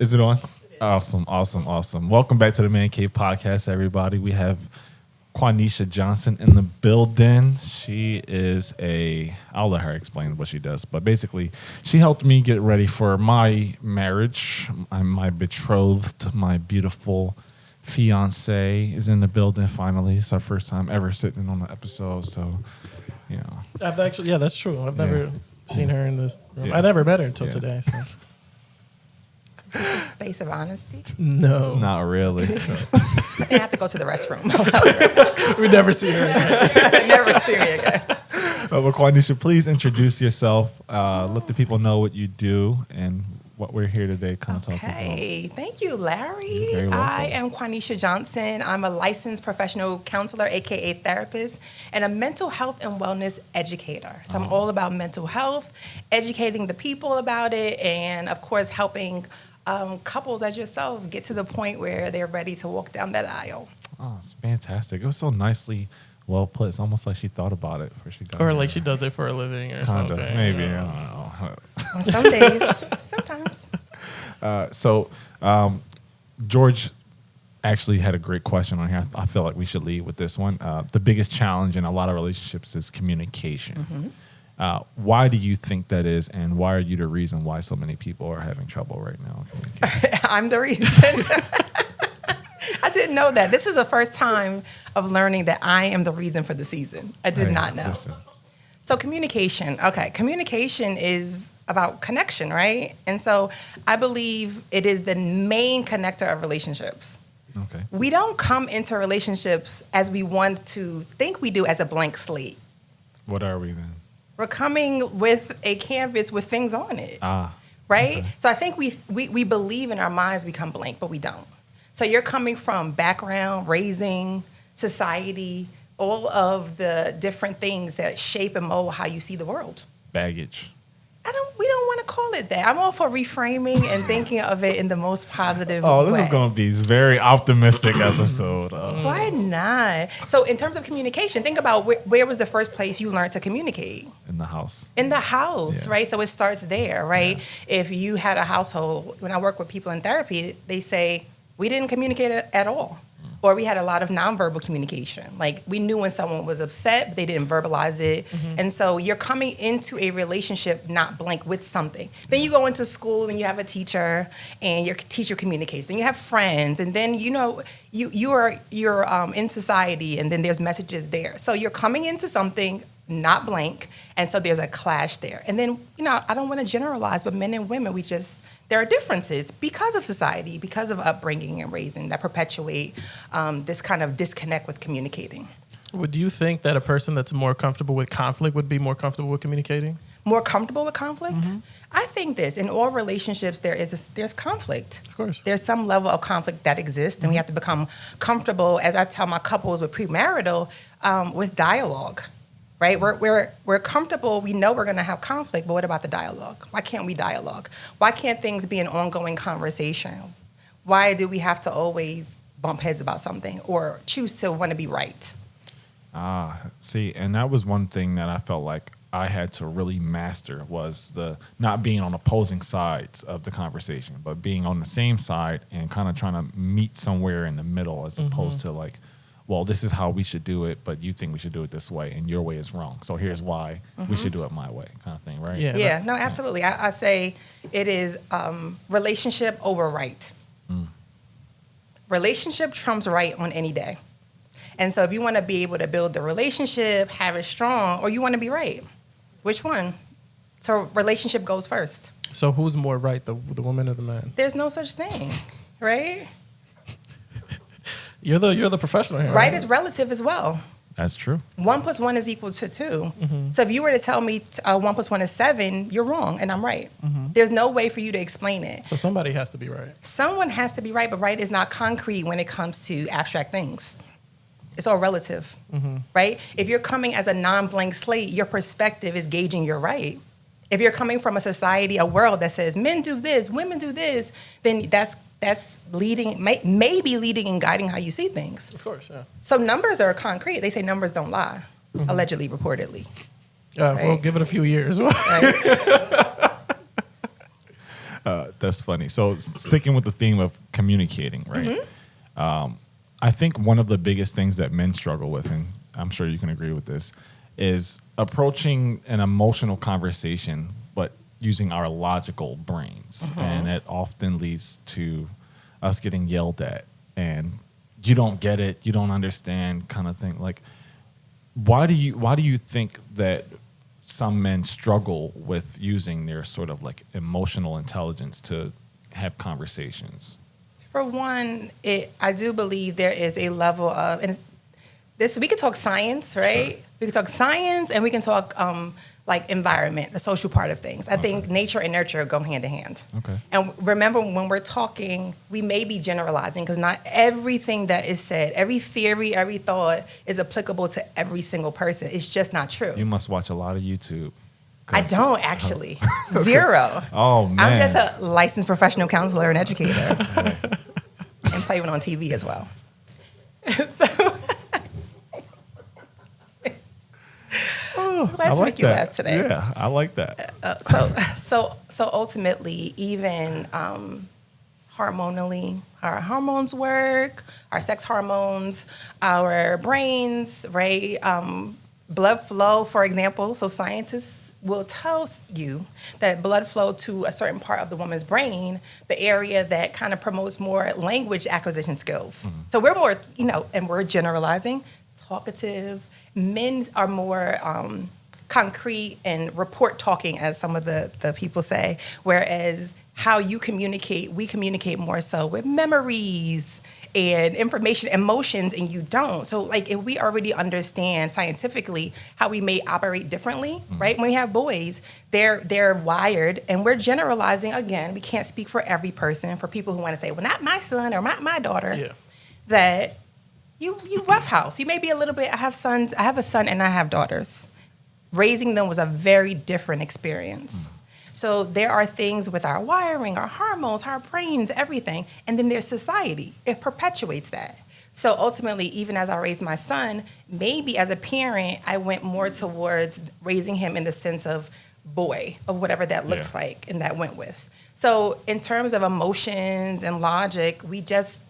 Is it on? Awesome, awesome, awesome. Welcome back to the Mancave podcast, everybody. We have Quanisha Johnson in the building. She is I'll let her explain what she does, but basically she helped me get ready for my marriage. My betrothed, my beautiful fiance is in the building finally. It's our first time ever sitting on an episode, so, you know. I've actually, yeah, that's true. I've never seen her in this room. Yeah. I never met her until today, so. Is this a space of honesty? No. Not really. I have to go to the restroom. We never see her again. Never see me again. Well, Quanisha, please introduce yourself. Let the people know what you do and what we're here today kind of talking about. Hey, thank you, Larry. You're very welcome. I am Quanisha Johnson. I'm a licensed professional counselor, aka therapist, and a mental health and wellness educator. So I'm all about mental health, educating the people about it, and of course helping couples as yourself get to the point where they're ready to walk down that aisle. Oh, it's fantastic. It was so nicely well put. It's almost like she thought about it before she got Or there. like she does it for a living or Kinda, something. maybe. You know? I don't know. On some days, sometimes. So George actually had a great question on here. I feel like we should lead with this one. The biggest challenge in a lot of relationships is communication. Mm-hmm. Why do you think that is, and why are you the reason why so many people are having trouble right now? I'm the reason. I didn't know that. This is the first time of learning that I am the reason for the season. I did not know. Listen. So communication. Okay, communication is about connection, right? And so I believe it is the main connector of relationships. Okay. We don't come into relationships as we want to think we do as a blank slate. What are we then? We're coming with a canvas with things on it, right? Okay. So I think we believe in our minds become blank, but we don't. So you're coming from background, raising, society, all of the different things that shape and mold how you see the world. Baggage. We don't want to call it that. I'm all for reframing and thinking of it in the most positive way. Oh, this is going to be a very optimistic episode. Why not? So in terms of communication, think about where was the first place you learned to communicate? In the house. In the house, Yeah. right? So it starts there, right? Yeah. If you had a household, when I work with people in therapy, they say, we didn't communicate at all. Or we had a lot of nonverbal communication. Like we knew when someone was upset, but they didn't verbalize it. Mm-hmm. And so you're coming into a relationship not blank with something. Then you go into school and you have a teacher and your teacher communicates. Then you have friends. And then, you're in society and then there's messages there. So you're coming into something not blank. And so there's a clash there. And then, I don't want to generalize, but men and women, there are differences because of society, because of upbringing and raising that perpetuate this kind of disconnect with communicating. Would you think that a person that's more comfortable with conflict would be more comfortable with communicating? More comfortable with conflict? Mm-hmm. I think in all relationships, there's conflict. Of course. There's some level of conflict that exists, and we have to become comfortable, as I tell my couples with premarital, with dialogue. Right? We're comfortable. We know we're going to have conflict, but what about the dialogue? Why can't we dialogue? Why can't things be an ongoing conversation? Why do we have to always bump heads about something or choose to want to be right? See, and that was one thing that I felt like I had to really master was the not being on opposing sides of the conversation, but being on the same side and kind of trying to meet somewhere in the middle as opposed to like, well, this is how we should do it, but you think we should do it this way, and your way is wrong. So here's why we should do it my way, kind of thing, right? Yeah, no, absolutely. I say it is relationship over right. Relationship trumps right on any day. And so if you want to be able to build the relationship, have it strong, or you want to be right, which one? So relationship goes first. So who's more right, the woman or the man? There's no such thing, right? You're the professional here. Right is relative as well. That's true. 1 + 1 is equal to 2. So if you were to tell me 1 + 1 is 7, you're wrong and I'm right. There's no way for you to explain it. So somebody has to be right. Someone has to be right, but right is not concrete when it comes to abstract things. It's all relative, right? If you're coming as a non-blank slate, your perspective is gauging your right. If you're coming from a society, a world that says men do this, women do this, then that's leading, maybe leading and guiding how you see things. Of course, yeah. So numbers are concrete. They say numbers don't lie, allegedly, reportedly. Right? We'll give it a few years. That's funny. So sticking with the theme of communicating, right? I think one of the biggest things that men struggle with, and I'm sure you can agree with this, is approaching an emotional conversation, but using our logical brains. And it often leads to us getting yelled at and you don't get it, you don't understand kind of thing. Like, why do you think that some men struggle with using their sort of like emotional intelligence to have conversations? For one, I do believe there is a level of, and this we could talk science, right? Sure. We can talk science, and we can talk like environment, the social part of things. I think nature and nurture go hand in hand. Okay. And remember, when we're talking, we may be generalizing because not everything that is said, every theory, every thought is applicable to every single person. It's just not true. You must watch a lot of YouTube. I don't actually. Zero. Oh, man. I'm just a licensed professional counselor and educator. And play one on TV as well. Let's make you laugh today. Yeah, I like that. So ultimately, even hormonally, our hormones work, our sex hormones, our brains, right? Blood flow, for example. So scientists will tell you that blood flow to a certain part of the woman's brain, the area that kind of promotes more language acquisition skills. So we're more, and we're generalizing, talkative. Men are more concrete and report talking, as some of the people say, whereas how you communicate, we communicate more so with memories and information, emotions, and you don't. So like if we already understand scientifically how we may operate differently, right? When we have boys, they're wired, and we're generalizing. Again, we can't speak for every person. For people who want to say, well, not my son or my daughter, that you roughhouse. You may be a little bit, I have a son and I have daughters. Raising them was a very different experience. So there are things with our wiring, our hormones, our brains, everything. And then there's society. It perpetuates that. So ultimately, even as I raised my son, maybe as a parent, I went more towards raising him in the sense of boy, of whatever that looks like, and that went with. So in terms of emotions and logic, we just,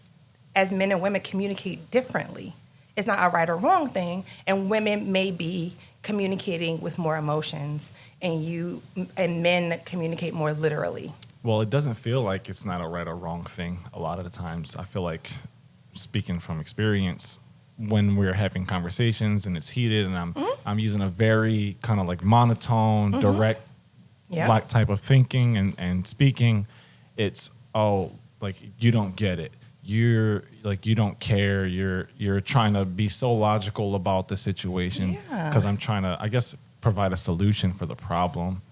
as men and women, communicate differently. It's not a right or wrong thing. And women may be communicating with more emotions, and men communicate more literally. Well, it doesn't feel like it's not a right or wrong thing. A lot of the times, I feel like, speaking from experience, when we're having conversations and it's heated, and I'm using a very kind of like monotone, direct, like type of thinking and speaking, it's like you don't get it. You're like, you don't care. You're trying to be so logical about the situation because I'm trying to, I guess, provide a solution for the problem.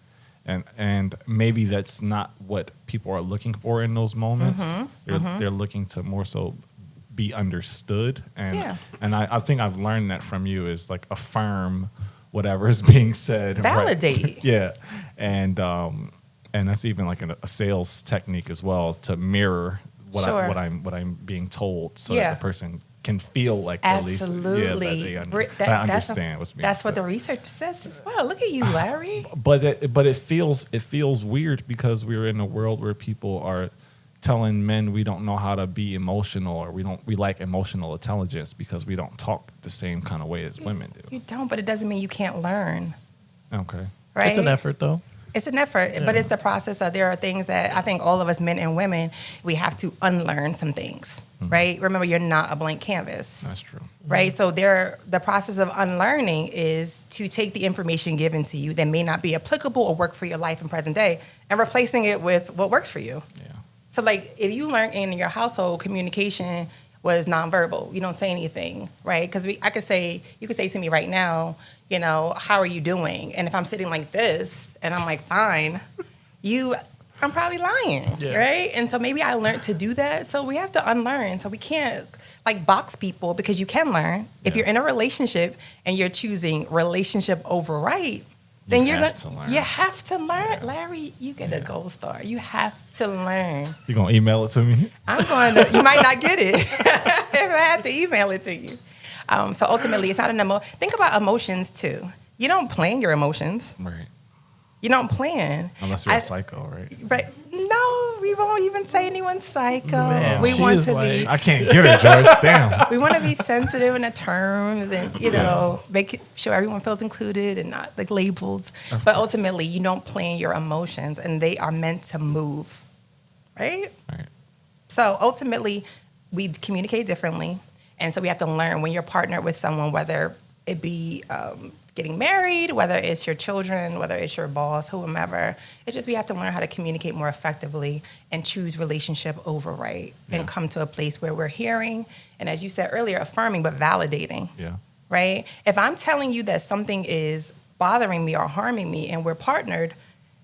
And maybe that's not what people are looking for in those moments. They're looking to more so be understood. And I think I've learned that from you, is like affirm whatever is being said. Validate. Right? And that's even like a sales technique as well, to mirror what I'm being told, so that the person can feel like absolutely at least, that they understand what's being said. That's what the research says as well. Look at you, Larry. But it feels weird, because we're in a world where people are telling men we don't know how to be emotional, or we lack emotional intelligence because we don't talk the same kind of way as women do. You don't, but it doesn't mean you can't learn. Okay. Right? It's an effort, though. It's an effort, but it's the process of, there are things that I think all of us, men and women, we have to unlearn some things, right? Remember, you're not a blank canvas. That's true. Right? So the process of unlearning is to take the information given to you that may not be applicable or work for your life in present day, and replacing it with what works for you. Yeah. So like, if you learn in your household, communication was nonverbal, you don't say anything, right? Because you could say to me right now, how are you doing? And if I'm sitting like this and I'm like, fine, I'm probably lying, right? And so maybe I learned to do that. So we have to unlearn. So we can't like box people, because you can learn. If you're in a relationship and you're choosing relationship over right, then you have to learn. Yeah. Larry, you get a gold star. You have to learn. You gonna email it to me? I'm going to. You might not get it if I have to email it to you. So ultimately, it's not an emotion. Think about emotions too. You don't plan your emotions. Right. You don't plan. Unless you're a psycho, right? Right. No. we won't even say anyone's psycho. Man, we she want is to like- be. I can't get it, George. Damn. We want to be sensitive in the terms and, make sure everyone feels included and not like labeled. But ultimately, you don't plan your emotions and they are meant to move, right? Right. So ultimately, we communicate differently. And so we have to learn when you're partnered with someone, whether it be getting married, whether it's your children, whether it's your boss, whomever. It's just we have to learn how to communicate more effectively and choose relationship over right and come to a place where we're hearing and, as you said earlier, affirming but validating. Yeah. Right? If I'm telling you that something is bothering me or harming me and we're partnered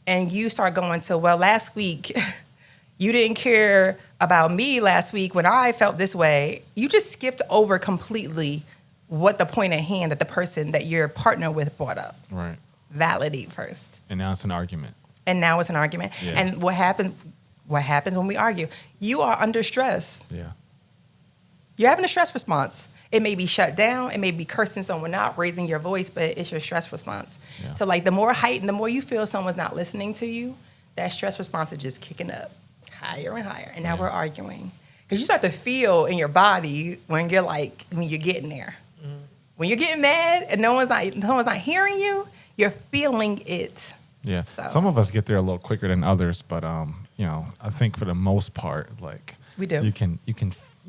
and you start going to, well, last week you didn't care about me last week when I felt this way, you just skipped over completely what the point at hand that the person that you're partner with brought up. Right. Validate first. And now it's an argument. And now it's an argument. Yeah. And what happens when we argue? You are under stress. Yeah. You're having a stress response. It may be shut down. It may be cursing someone out, raising your voice, but it's your stress response. Yeah. So like the more heightened, the more you feel someone's not listening to you, that stress response is just kicking up higher and higher. And now Yeah. we're arguing. Because you start to feel in your body when you're getting there. When you're getting mad and no one's not hearing you, you're feeling it. Yeah. So. Some of us get there a little quicker than others, but I think for the most part, like We do. You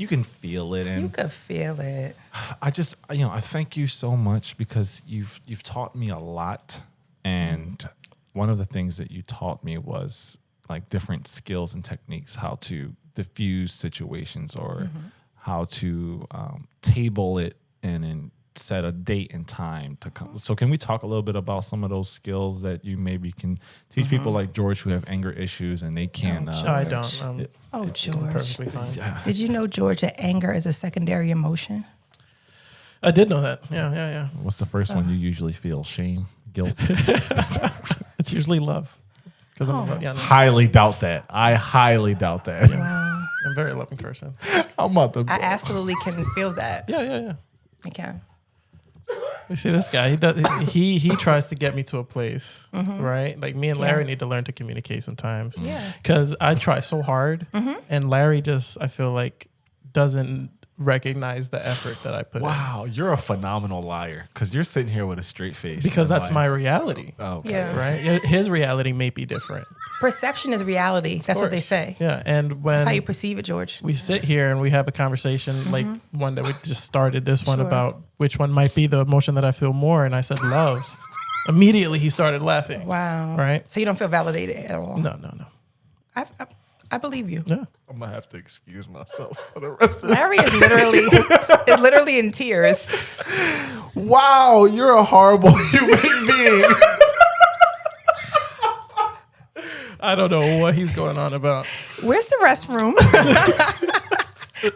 can feel it, You and could feel it. I just I thank you so much because you've taught me a lot, and one of the things that you taught me was like different skills and techniques, how to diffuse situations or how to table it and set a date and time to come. So can we talk a little bit about some of those skills that you maybe can teach people like George who have anger issues and they can't? I don't. Oh, I'm George. perfectly fine. Yeah. Did you know, George, that anger is a secondary emotion? I did know that. Yeah. What's the first one you usually feel? Shame, guilt? It's usually love. Because Highly doubt that. I highly doubt that. Wow. I'm a very loving person. I'm about to. I absolutely can feel that. Yeah. I can. You see this guy, he tries to get me to a place, right? Like me and Larry need to learn to communicate sometimes. Yeah. Because I try so hard and Larry just, I feel like, doesn't recognize the effort that I put in. Wow, you're a phenomenal liar because you're sitting here with a straight face. Because and that's my reality, Oh, okay. Yeah. right? His reality may be different. Perception is reality. That's what they course. say. Yeah, and when That's how you perceive it, George. we sit here and we have a conversation like one that we just started, this one Sure. about which one might be the emotion that I feel more, and I said love. Immediately he started laughing. Wow. Right? So you don't feel validated at all? No. I believe you. Yeah. I'm gonna have to excuse myself for the rest of this. Larry is literally in tears. Wow, you're a horrible human being. I don't know what he's going on about. Where's the restroom?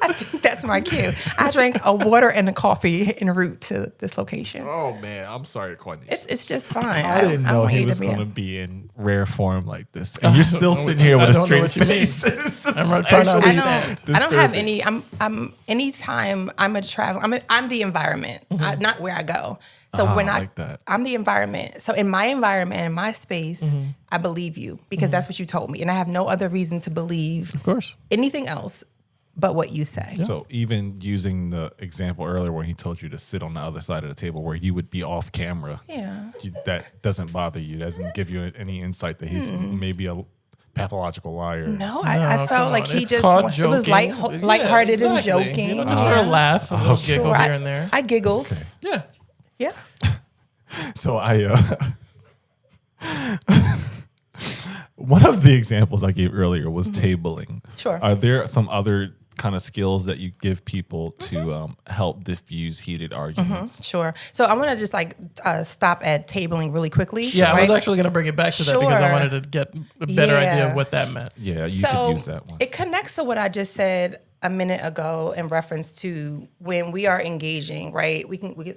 I think that's my cue. I drank a water and a coffee en route to this location. Oh man, I'm sorry, Courtney. It's just fine. I didn't know want he you was be- going to be in rare form like this, and you're still know sitting what you- here with I a don't know straight what you mean. face. It's just I'm trying to actually understand. I don't have disturbing. any. I'm anytime I'm a travel. I'm the environment, not where I go. So when I I like that. I'm the environment. So in my environment, in my space, I believe you because that's what you told me, and I have no other reason to believe Of course. anything else but what you say. So even using the example earlier where he told you to sit on the other side of the table where you would be off camera, Yeah. that doesn't bother you. Doesn't give you any insight that he's maybe a pathological liar. No, No, I come felt like on. he It's just called it was joking. lighthearted Yeah, and exactly. joking. You know, just for a laugh, a little giggle Sure, here and there. I giggled. Yeah. Yeah. So one of the examples I gave earlier was tabling. Sure. Are there some other kind of skills that you give people to help diffuse heated arguments? Sure. So I want to just stop at tabling really quickly. Yeah, I was right? actually going to bring it back to that because I Sure. wanted to get a better idea Yeah. of what that meant. Yeah, you So should use that one. it connects to what I just said a minute ago in reference to when we are engaging, right?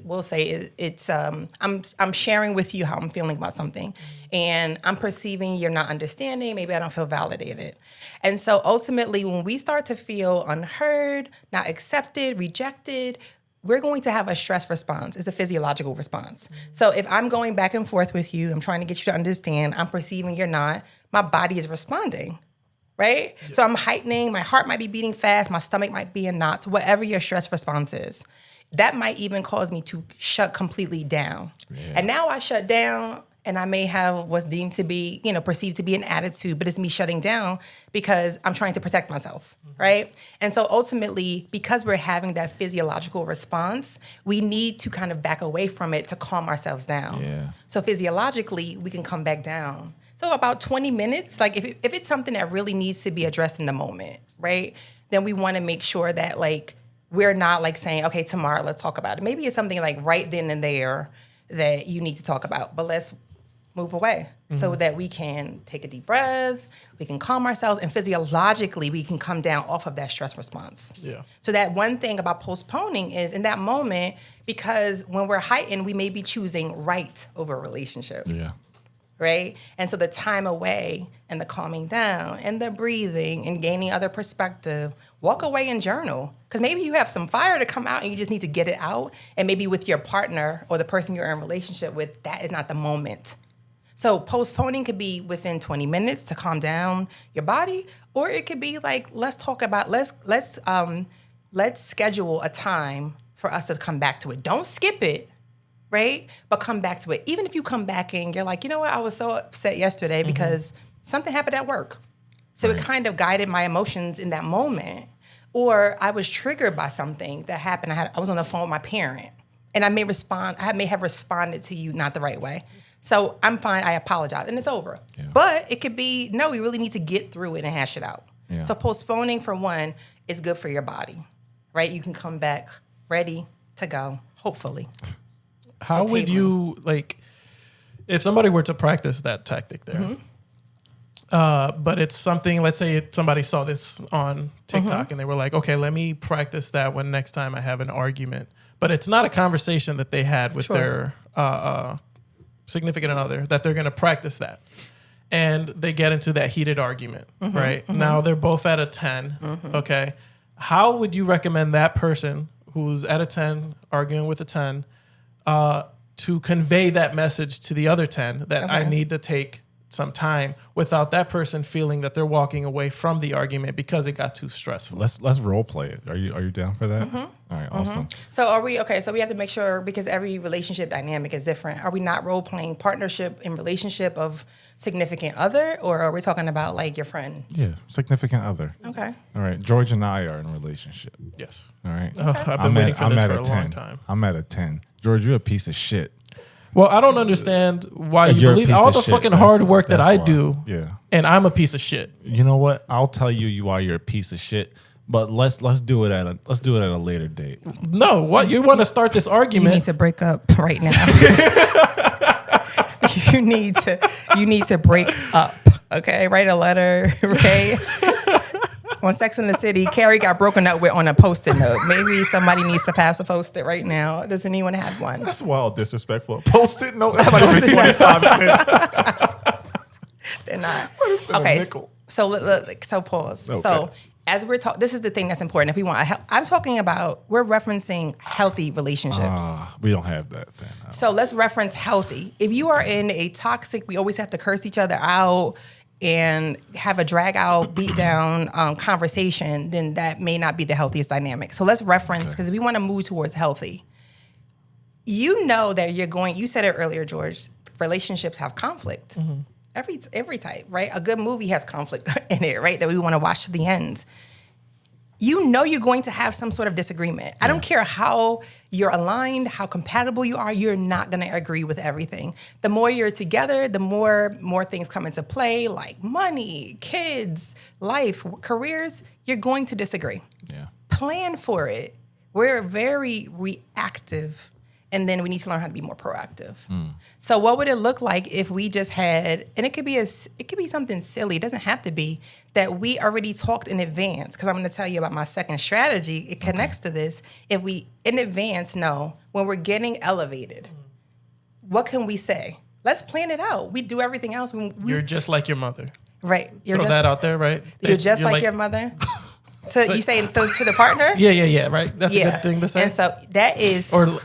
We'll say it's I'm sharing with you how I'm feeling about something, and I'm perceiving you're not understanding. Maybe I don't feel validated, and so ultimately, when we start to feel unheard, not accepted, rejected, we're going to have a stress response. It's a physiological response. So if I'm going back and forth with you, I'm trying to get you to understand, I'm perceiving you're not, my body is responding. right? So I'm heightening, my heart might be beating fast, my stomach might be in knots, whatever your stress response is. That might even cause me to shut completely down. Yeah. And now I shut down and I may have what's deemed to be, perceived to be an attitude, but it's me shutting down because I'm trying to protect myself, right? And so ultimately, because we're having that physiological response, we need to kind of back away from it to calm ourselves down. Yeah. So physiologically, we can come back down. So about 20 minutes, like if it's something that really needs to be addressed in the moment, right? Then we want to make sure that like we're not like saying, okay, tomorrow let's talk about it. Maybe it's something like right then and there that you need to talk about, but let's move away so that we can take a deep breath, we can calm ourselves, and physiologically we can come down off of that stress response. Yeah. So that one thing about postponing is in that moment, because when we're heightened, we may be choosing right over a relationship. Yeah. Right? And so the time away and the calming down and the breathing and gaining other perspective, walk away and journal. Because maybe you have some fire to come out and you just need to get it out. And maybe with your partner or the person you're in a relationship with, that is not the moment. So postponing could be within 20 minutes to calm down your body, or it could be like, let's schedule a time for us to come back to it. Don't skip it. Right? But come back to it. Even if you come back and you're like, you know what, I was so upset yesterday because something happened at work. So it kind of guided my emotions in that moment. Or I was triggered by something that happened. I was on the phone with my parent and I may have responded to you not the right way. So I'm fine, I apologize, and it's over. Yeah. But it could be, no, we really need to get through it and hash it out. Yeah. So postponing, for one, is good for your body, right? You can come back ready to go, hopefully. How would you, like, if somebody were to practice that tactic there, but it's something, let's say somebody saw this on TikTok and they were like, okay, let me practice that when next time I have an argument. But it's not a conversation that they had with their significant other, that they're going to practice that. And they get into that heated argument, right? Now they're both at a 10, okay? How would you recommend that person who's at a 10, arguing with a 10, to convey that message to the other 10 that I need to take some time without that person feeling that they're walking away from the argument because it got too stressful? Let's role play it. Are you down for that? All right, awesome. So so we have to make sure, because every relationship dynamic is different. Are we not role playing partnership and relationship of significant other, or are we talking about like your friend? Yeah, significant other. Okay. All right, George and I are in a relationship. Yes. All right. I've been waiting for this for a long time. I'm at a 10. George, you're a piece of shit. Well, I don't understand why you You're believe all the fucking hard work that I do. Yeah. And I'm a piece of shit. You know what? I'll tell you you're a piece of shit. But let's do it at a later date. No, what you want to start this argument? You need to break up right now. you need to break up. Okay, write a letter. Right. On Sex and the City, Carrie got broken up with on a Post-it note. Maybe somebody needs to pass a Post-it right now. Does anyone have one? That's wild, disrespectful. Post-it note. Everybody 25 cents. They're not. Okay. So pause. Okay. So as we're talking, this is the thing that's important. If we want, I'm talking about, we're referencing healthy relationships. We don't have that then. So let's reference healthy. If you are in a toxic, we always have to curse each other out and have a drag out, beat down conversation, then that may not be the healthiest dynamic. So let's reference, because we want to move towards healthy. You know that you said it earlier, George, relationships have conflict. Every type, right? A good movie has conflict in it, right? That we want to watch to the end. You know you're going to have some sort of disagreement. I don't care how you're aligned, how compatible you are, you're not going to agree with everything. The more you're together, the more things come into play, like money, kids, life, careers. You're going to disagree. Yeah. Plan for it. We're very reactive, and then we need to learn how to be more proactive. So what would it look like if we just had, and it could be something silly, it doesn't have to be, that we already talked in advance, because I'm going to tell you about my second strategy. It connects to this. If we in advance know when we're getting elevated, what can we say? Let's plan it out. We do everything else. You're just like your mother. Right. Throw that out there, right? You're just like your mother. You say to the partner? Yeah, right. That's a good thing to say. And so that is... Or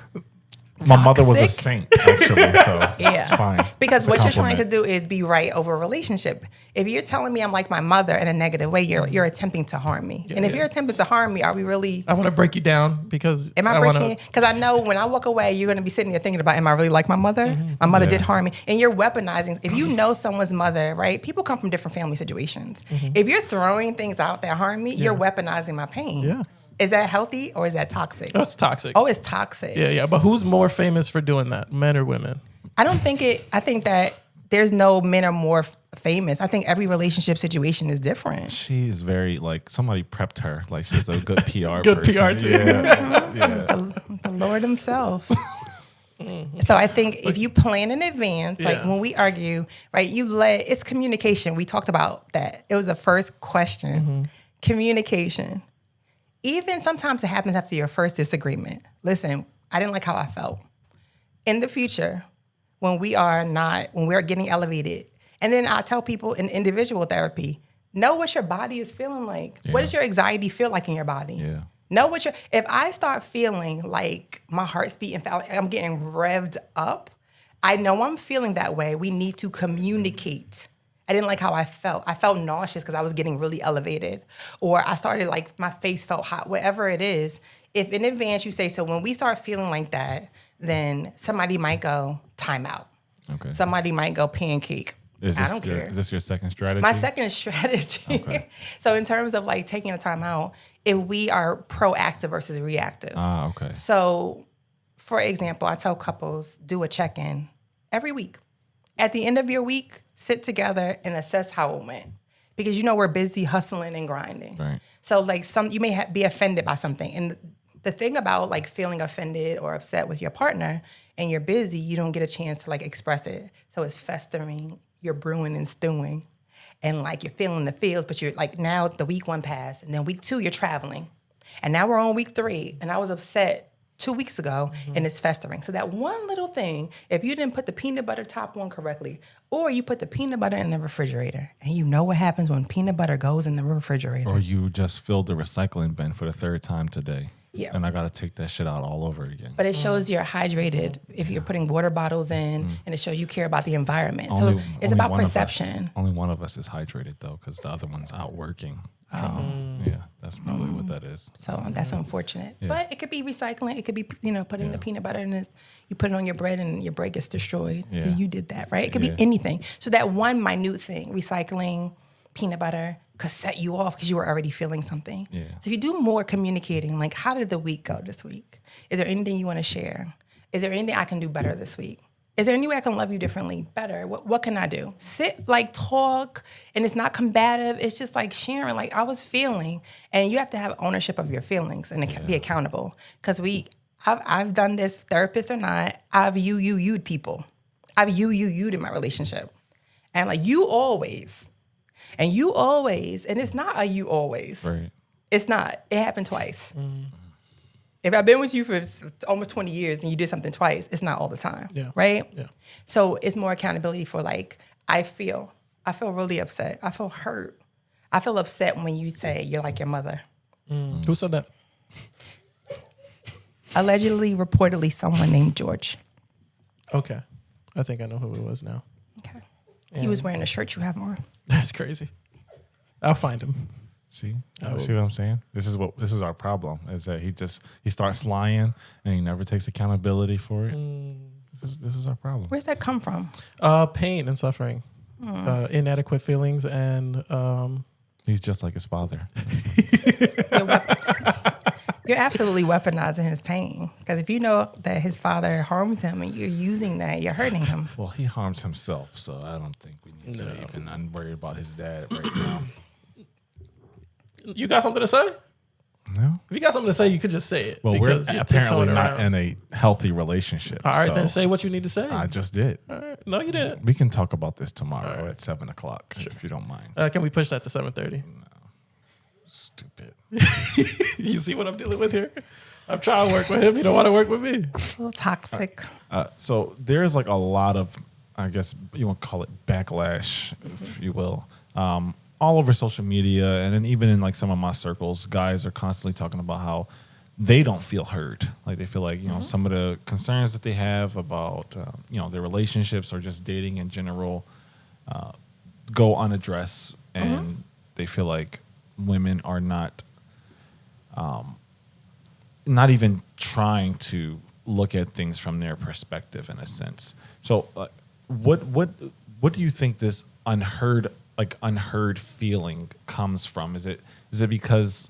My mother was a toxic. saint, actually, so it's fine. Because It's a what you're trying to compliment. do is be right over a relationship. If you're telling me I'm like my mother in a negative way, you're attempting to harm me. And if you're attempting to harm me, are we really? I want to break you down because Am I breaking? Because I know when I walk away, you're going to be sitting there thinking about, am I really like my mother? My mother did harm me. And you're weaponizing. If you know someone's mother, right? People come from different family situations. If you're throwing things out that harm me, you're weaponizing my pain. Yeah. Is that healthy or is that toxic? That's toxic. Oh, it's toxic. Yeah. But who's more famous for doing that, men or women? I don't think it. I think that there's no men are more famous. I think every relationship situation is different. She is very like somebody prepped her. Like she's a good PR. Good person. PR too. Yeah. The Lord Himself. So I think if you plan in advance, like when we argue, right? It's communication. We talked about that. It was the first question. Communication. Even sometimes it happens after your first disagreement. Listen, I didn't like how I felt. In the future, when we are getting elevated, and then I tell people in individual therapy, know what your body is feeling like. Yeah. What does your anxiety feel like in your body? Yeah. Know if I start feeling like my heart's beating, I'm getting revved up, I know I'm feeling that way. We need to communicate. I didn't like how I felt. I felt nauseous because I was getting really elevated. Or I started like my face felt hot, whatever it is. If in advance you say, so when we start feeling like that, then somebody might go time out. Okay. Somebody might go pancake. I don't care. Is this your second strategy? My second strategy. Okay. So in terms of like taking a time out, if we are proactive versus reactive. Okay. So for example, I tell couples, do a check-in every week. At the end of your week, sit together and assess how it went. Because you know we're busy hustling and grinding. Right. So like you may be offended by something. And the thing about like feeling offended or upset with your partner and you're busy, you don't get a chance to like express it. So it's festering, you're brewing and stewing. And like you're feeling the feels, but you're like now the week 1 passed and then week 2 you're traveling. And now we're on week 3 and I was upset 2 weeks ago and it's festering. So that one little thing, if you didn't put the peanut butter top on correctly, or you put the peanut butter in the refrigerator, and you know what happens when peanut butter goes in the refrigerator. Or you just filled the recycling bin for the 3rd time today. Yeah. And I got to take that shit out all over again. But it shows you're hydrated if you're putting water bottles in, and it shows you care about the environment. So it's about perception. Only one of us is hydrated though, because the other one's out working. Yeah, that's probably what that is. So that's unfortunate. But it could be recycling. It could be, putting the peanut butter in this. You put it on your bread and your bread gets destroyed. Yeah. So you did that, right? It could be anything. So that one minute thing, recycling, peanut butter, could set you off because you were already feeling something. Yeah. So if you do more communicating, like how did the week go this week? Is there anything you want to share? Is there anything I can do better this week? Is there any way I can love you differently, better? What can I do? Sit, like talk, and it's not combative. It's just like sharing, like I was feeling. And you have to have ownership of your feelings and be accountable. Because I've done this, therapist or not, I've you'd people. I've you'd in my relationship. And like you always, and it's not a you always. Right. It's not. It happened twice. If I've been with you for almost 20 years and you did something twice, it's not all the time, right? Yeah. So it's more accountability for like, I feel really upset. I feel hurt. I feel upset when you say you're like your mother. Who said that? Allegedly, reportedly, someone named George. Okay. I think I know who it was now. Okay. He was wearing a shirt you have on. That's crazy. I'll find him. See what I'm saying? This is our problem. Is that he starts lying and he never takes accountability for it. This is our problem. Where's that come from? Pain and suffering, inadequate feelings, and He's just like his father. You're absolutely weaponizing his pain. Because if you know that his father harms him and you're using that, you're hurting him. Well, he harms himself, so I don't think we need to even. I'm worried about his dad right now. You got something to say? No. If you got something to say, you could just say it. Well, we're because you're apparently tiptoeing not around. in a healthy relationship. All right, so then say what you need to say. I just did. All right. No, you didn't. We can talk about this tomorrow at 7:00 if you don't mind. Can we push that to 7:30? Stupid. You see what I'm dealing with here? I'm trying to work with him. You don't want to work with me. It's a little toxic. So there's like a lot of, I guess you want to call it backlash, if you will, all over social media, and then even in like some of my circles, guys are constantly talking about how they don't feel heard. Like they feel like, some of the concerns that they have about, their relationships or just dating in general go unaddressed. And they feel like women are not even trying to look at things from their perspective in a sense. So what do you think this unheard feeling comes from? Is it because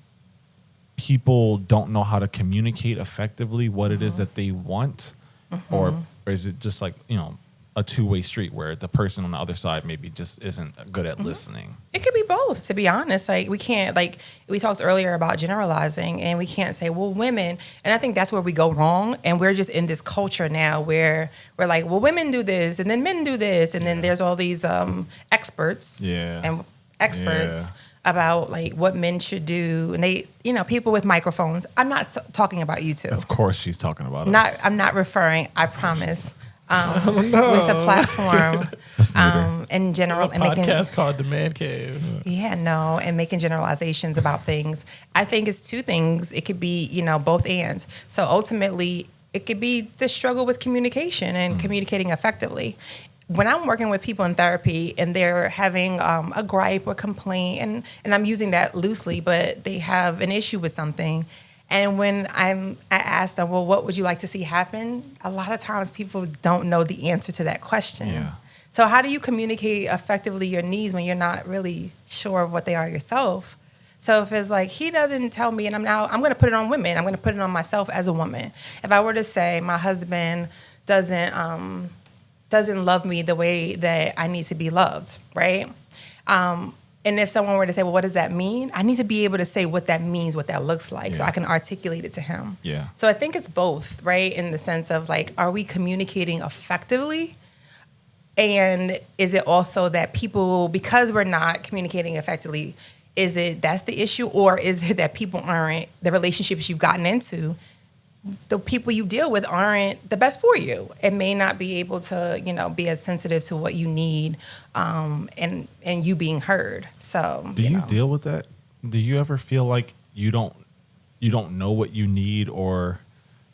people don't know how to communicate effectively what it is that they want, or is it just like a two-way street where the person on the other side maybe just isn't good at listening? It could be both, to be honest. Like we can't, like we talked earlier about generalizing, and we can't say, well, women, and I think that's where we go wrong. And we're just in this culture now where we're like, well, women do this and then men do this. And then there's all these experts about like what men should do. And they, people with microphones. I'm not talking about you two. Of course she's talking about us. I'm not referring, I promise. With a platform in general. A podcast called The Mancave. And making generalizations about things. I think it's two things. It could be, both and. So ultimately, it could be the struggle with communication and communicating effectively. When I'm working with people in therapy and they're having a gripe or complaint, and I'm using that loosely, but they have an issue with something, and when I ask them, well, what would you like to see happen? A lot of times people don't know the answer to that question. Yeah. So how do you communicate effectively your needs when you're not really sure of what they are yourself? So if it's like, he doesn't tell me, and I'm going to put it on women. I'm going to put it on myself as a woman. If I were to say my husband doesn't love me the way that I need to be loved, right? And if someone were to say, well, what does that mean? I need to be able to say what that means, what that looks like, so I can articulate it to him. Yeah. So I think it's both, right? In the sense of like, are we communicating effectively? And is it also that people, because we're not communicating effectively, is it that's the issue? Or is it that people aren't, the relationships you've gotten into, the people you deal with aren't the best for you and may not be able to, be as sensitive to what you need and you being heard. So do you deal with that? Do you ever feel like you don't know what you need, or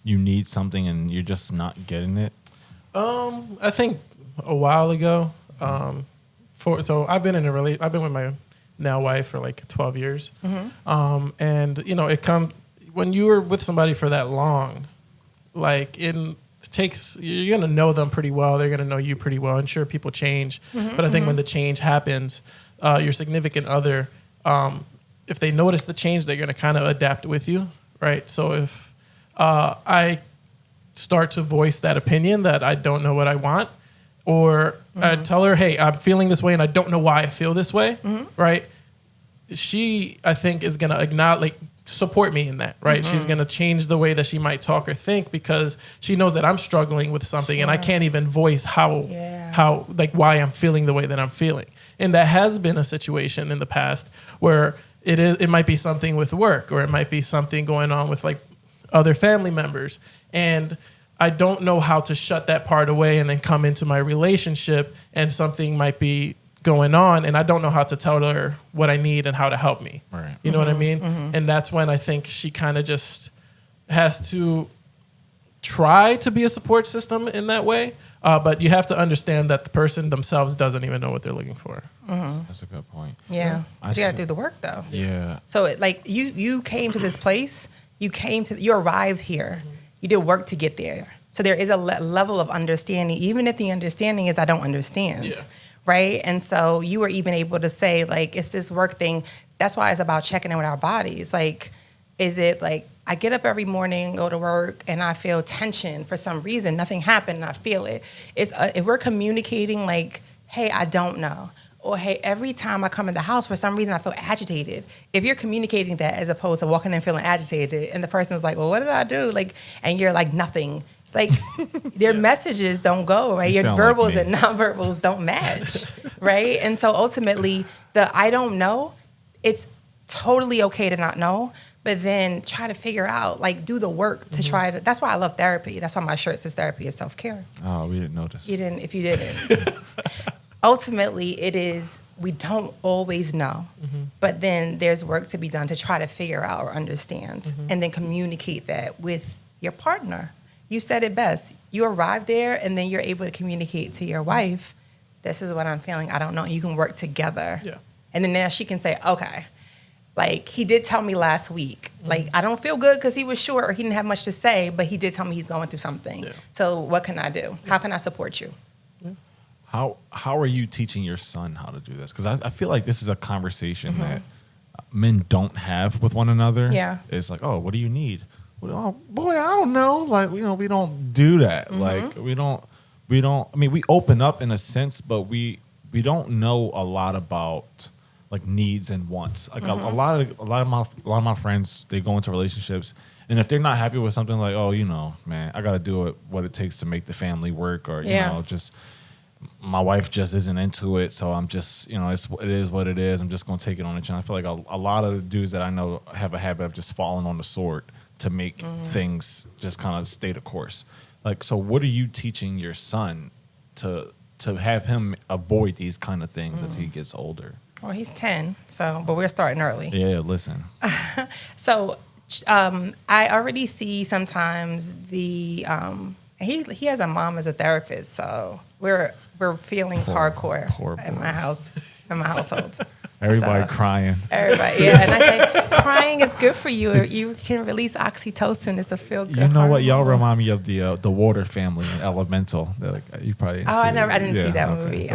you need something and you're just not getting it? I think a while ago, so I've been with my now wife for like 12 years. And it comes, when you were with somebody for that long, like you're going to know them pretty well. They're going to know you pretty well. And sure, people change. But I think when the change happens, your significant other, if they notice the change, they're going to kind of adapt with you, right? So if I start to voice that opinion that I don't know what I want, or I tell her, hey, I'm feeling this way and I don't know why I feel this way, right? She, I think, is going to acknowledge, support me in that, right? She's going to change the way that she might talk or think because she knows that I'm struggling with something and I can't even voice how why I'm feeling the way that I'm feeling. And that has been a situation in the past where it might be something with work, or it might be something going on with like other family members. And I don't know how to shut that part away and then come into my relationship and something might be going on and I don't know how to tell her what I need and how to help me. Right. You know what I mean? And that's when I think she kind of just has to try to be a support system in that way. But you have to understand that the person themselves doesn't even know what they're looking for. That's a good point. Yeah. But you got to do the work though. Yeah. So you came to this place, you arrived here, you did work to get there. So there is a level of understanding, even if the understanding is I don't understand. Yeah. Right? And so you were even able to say, like, it's this work thing. That's why it's about checking in with our bodies. Like, is it like I get up every morning, go to work, and I feel tension for some reason. Nothing happened, and I feel it. It's if we're communicating like, hey, I don't know. Or, hey, every time I come in the house, for some reason, I feel agitated. If you're communicating that as opposed to walking in feeling agitated, and the person's like, well, what did I do? Like, and you're like, nothing. Like, their messages don't go, right? Your verbals and nonverbals don't match, right? And so ultimately, the I don't know, it's totally okay to not know, but then try to figure out, like, do the work to try to. That's why I love therapy. That's why my shirt says therapy is self-care. Oh, we didn't notice. You didn't, if you didn't. Ultimately, it is we don't always know. But then there's work to be done to try to figure out or understand and then communicate that with your partner. You said it best. You arrive there and then you're able to communicate to your wife, this is what I'm feeling. I don't know. You can work together. Yeah. And then now she can say, okay, like he did tell me last week, like I don't feel good because he was short or he didn't have much to say, but he did tell me he's going through something. Yeah. So what can I do? How can I support you? How are you teaching your son how to do this? Because I feel like this is a conversation that men don't have with one another. Yeah. It's like, oh, what do you need? Well, oh, boy, I don't know. Like, we don't do that. Like, we don't. I mean, we open up in a sense, but we don't know a lot about like needs and wants. Like a lot of my friends, they go into relationships, and if they're not happy with something, like, oh, man, I got to do what it takes to make the family work, or just my wife just isn't into it, so I'm just, it is what it is. I'm just gonna take it on the chin. I feel like a lot of the dudes that I know have a habit of just falling on the sword to make things just kind of stay the course. Like, so what are you teaching your son to have him avoid these kind of things as he gets older? Well, he's 10, but we're starting early. Yeah, listen. So I already see sometimes he has a mom as a therapist, so we're feeling hardcore in my household. Everybody crying. Everybody, yeah. And I say, crying is good for you. You can release oxytocin. It's a feel-good You know hormone. what? Y'all remind me of the Water family in Elemental. Like, you probably didn't see I didn't see that movie.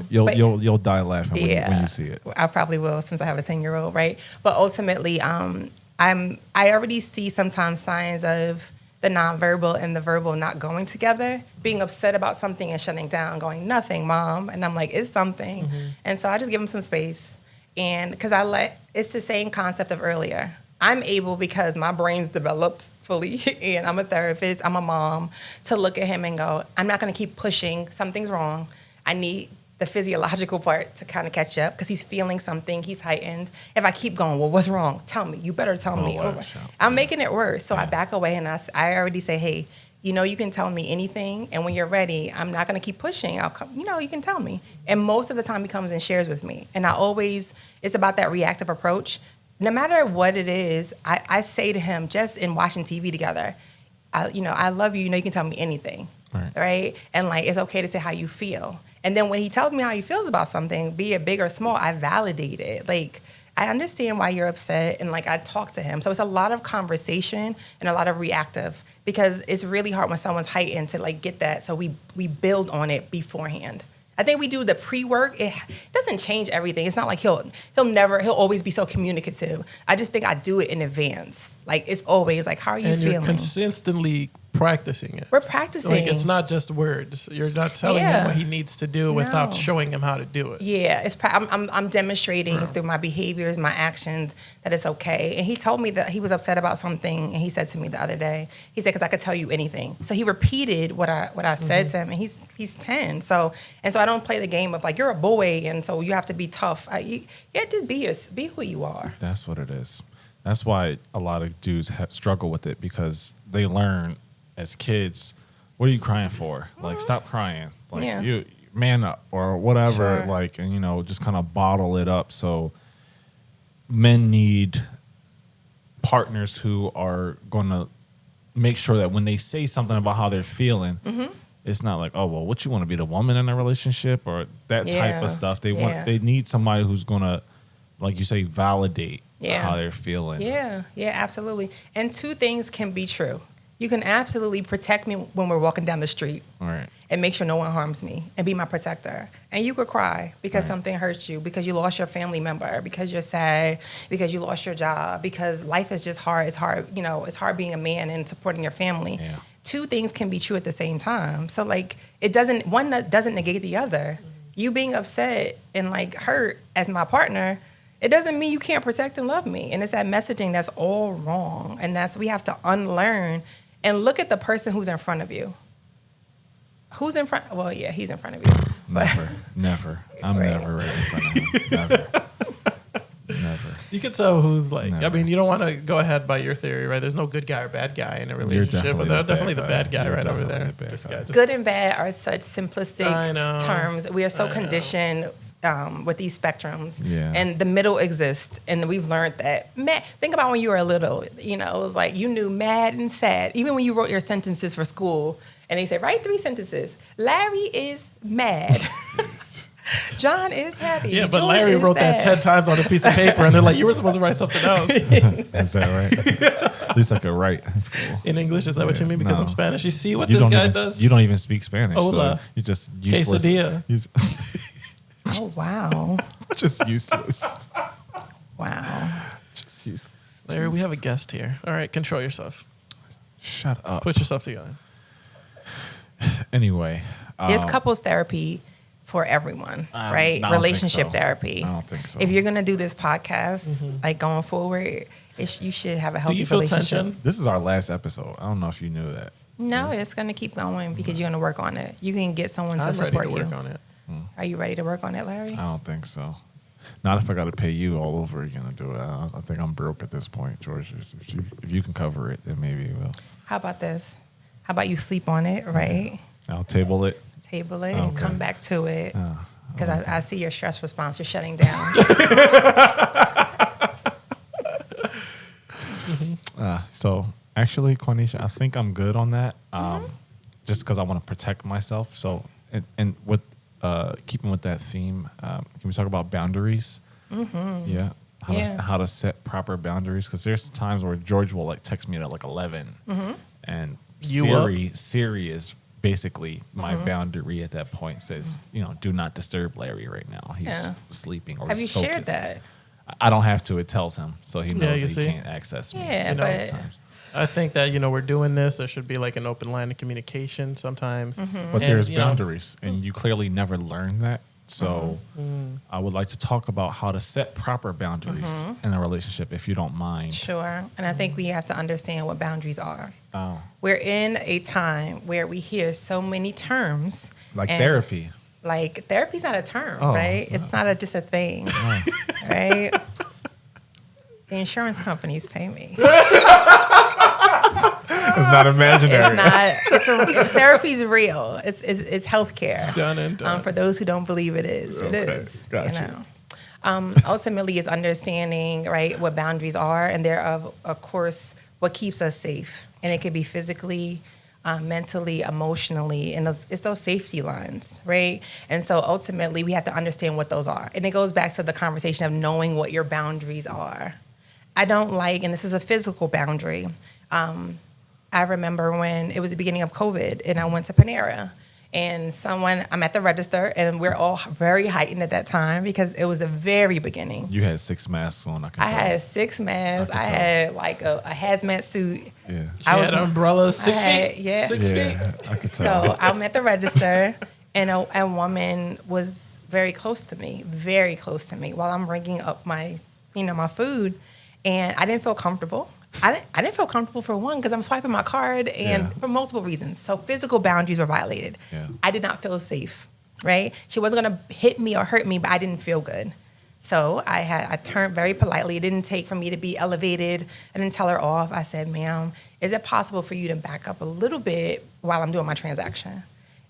You'll die laughing when you see it. I probably will since I have a 10-year-old, right? But ultimately, I already see sometimes signs of the nonverbal and the verbal not going together, being upset about something and shutting down, going, nothing, Mom. And I'm like, it's something. And so I just give him some space. And because it's the same concept of earlier. I'm able, because my brain's developed fully and I'm a therapist, I'm a mom, to look at him and go, I'm not going to keep pushing. Something's wrong. I need the physiological part to kind of catch up because he's feeling something. He's heightened. If I keep going, well, what's wrong? Tell me. You better tell me. I'm making it worse. So I back away and I already say, hey, you can tell me anything. And when you're ready, I'm not going to keep pushing. I'll come, you can tell me. And most of the time he comes and shares with me. And it's about that reactive approach. No matter what it is, I say to him, just in watching TV together, I love you. You can tell me anything. Right? And like, it's okay to say how you feel. And then when he tells me how he feels about something, be it big or small, I validate it. Like, I understand why you're upset, and like I talk to him. So it's a lot of conversation and a lot of reactive, because it's really hard when someone's heightened to like get that. So we build on it beforehand. I think we do the pre-work. It doesn't change everything. It's not like he'll always be so communicative. I just think I do it in advance. Like, it's always like, how are you feeling? And you're consistently practicing it. We're practicing. Like, it's not just words. You're not telling him what he needs to do without showing him how to do it. Yeah, I'm demonstrating through my behaviors, my actions, that it's okay. And he told me that he was upset about something, and he said to me the other day, he said, because I could tell you anything. So he repeated what I said to him, and he's 10. So I don't play the game of like, you're a boy, and so you have to be tough. Just be who you are. That's what it is. That's why a lot of dudes struggle with it, because they learn as kids, what are you crying for? Like, stop crying. Like, you man up or whatever. Sure. Like, and just kind of bottle it up. So men need partners who are going to make sure that when they say something about how they're feeling, it's not like, oh, well, what, you want to be the woman in a relationship or that type of stuff. They need somebody who's going to, like you say, validate how they're feeling. Yeah, absolutely. And two things can be true. You can absolutely protect me when we're walking down the street, and make sure no one harms me and be my protector. And you could cry because something hurts you, because you lost your family member, because you're sad, because you lost your job, because life is just hard. It's hard, it's hard being a man and supporting your family. Yeah. Two things can be true at the same time. So like, one doesn't negate the other. You being upset and like hurt as my partner, it doesn't mean you can't protect and love me. And it's that messaging that's all wrong. And we have to unlearn and look at the person who's in front of you. Who's in front? Well, yeah, he's in front of you. Never. I'm never right in front of him. Never. You can tell who's like, I mean, you don't want to go ahead by your theory, right? There's no good guy or bad guy in a relationship, but they're definitely the bad guy right over there. Good and bad are such simplistic terms. We are so conditioned spectrums, Yeah. and the middle exists, and we've learned that. Think about when you were little. You know, it was like you knew mad and sad. Even when you wrote your sentences for school, and they said write 3 sentences. Larry is mad. John is happy. Yeah, but George Larry is wrote that sad. 10 times on a piece of paper, and they're like, you were supposed to write something else. Is that right? At least I could write. That's cool. In English, is that what you mean? Because No. I'm Spanish. You see what You this don't guy even does? you don't even speak Spanish. Hola. So you're just useless. Quesadilla. Oh wow, Just useless. wow. Just useless. Larry, we have a guest here. All right, control yourself. Shut up. Put yourself together. Anyway. There's couples therapy for everyone, right? I don't Relationship think so. therapy. I don't think so. If you're gonna do this podcast, like going forward, you should have a Do healthy you feel relationship. tension? This is our last episode. I don't know if you knew that. No, it's gonna keep going because you're gonna work on it. You can get someone to I'm ready support to work you. on it. Are you ready to work on it, Larry? I don't think so. Not if I got to pay you all over again to do it. I think I'm broke at this point, George. If you can cover it, then maybe we'll. How about this? How about you sleep on it, right? I'll table it. Table it and Okay. come back to it. Oh, Because I see your stress response. You're shutting down. So actually, Quanisha, I think I'm good on that. Just because I want to protect myself. So, and with keeping with that theme, can we talk about boundaries? Yeah. Yeah. How to set proper boundaries? Because there's times where George will like text me at like 11, and Siri is basically my boundary at that point. Says, do not disturb Larry right now. He's Yeah. sleeping or Have you he's shared focused. that? I don't have to. It tells him, so he knows you that he see? can't access me. Yeah, most but times. I think that, we're doing this. There should be like an open line of communication sometimes. But And, there's boundaries, and you clearly never learned that. So Mm-hmm. I would like to talk about how to set proper boundaries in a relationship, if you don't mind. Sure. And I think we have to understand what boundaries are. Oh, We're in a time where we hear so many terms. like and, therapy. Like therapy's not a term, Oh, right? it's It's not just a thing, right? The insurance companies pay me. It's not imaginary. It's not. Therapy's real. It's healthcare. Done and done. For those who don't believe it is, it Okay, is. gotcha. Ultimately, it's understanding right what boundaries are, and they're of course what keeps us safe, and it could be physically, mentally, emotionally, and it's those safety lines, right? And so ultimately, we have to understand what those are, and it goes back to the conversation of knowing what your boundaries are. I don't like, and this is a physical boundary. I remember when it was the beginning of COVID and I went to Panera and I'm at the register and we're all very heightened at that time because it was the very beginning. You had 6 masks on. I can I tell. had 6 masks. I I can had like a hazmat suit. Yeah. She had umbrellas, 6 I had- feet. yeah. 6 feet. Yeah, I could tell. So I'm at the register and a woman was very close to me while I'm ringing up my food. And I didn't feel comfortable. I didn't feel comfortable for one because I'm swiping my card and Yeah. for multiple reasons. So physical boundaries were violated. Yeah. I did not feel safe, right? She wasn't gonna hit me or hurt me, but I didn't feel good. So I turned very politely. It didn't take for me to be elevated. I didn't tell her off. I said, ma'am, is it possible for you to back up a little bit while I'm doing my transaction?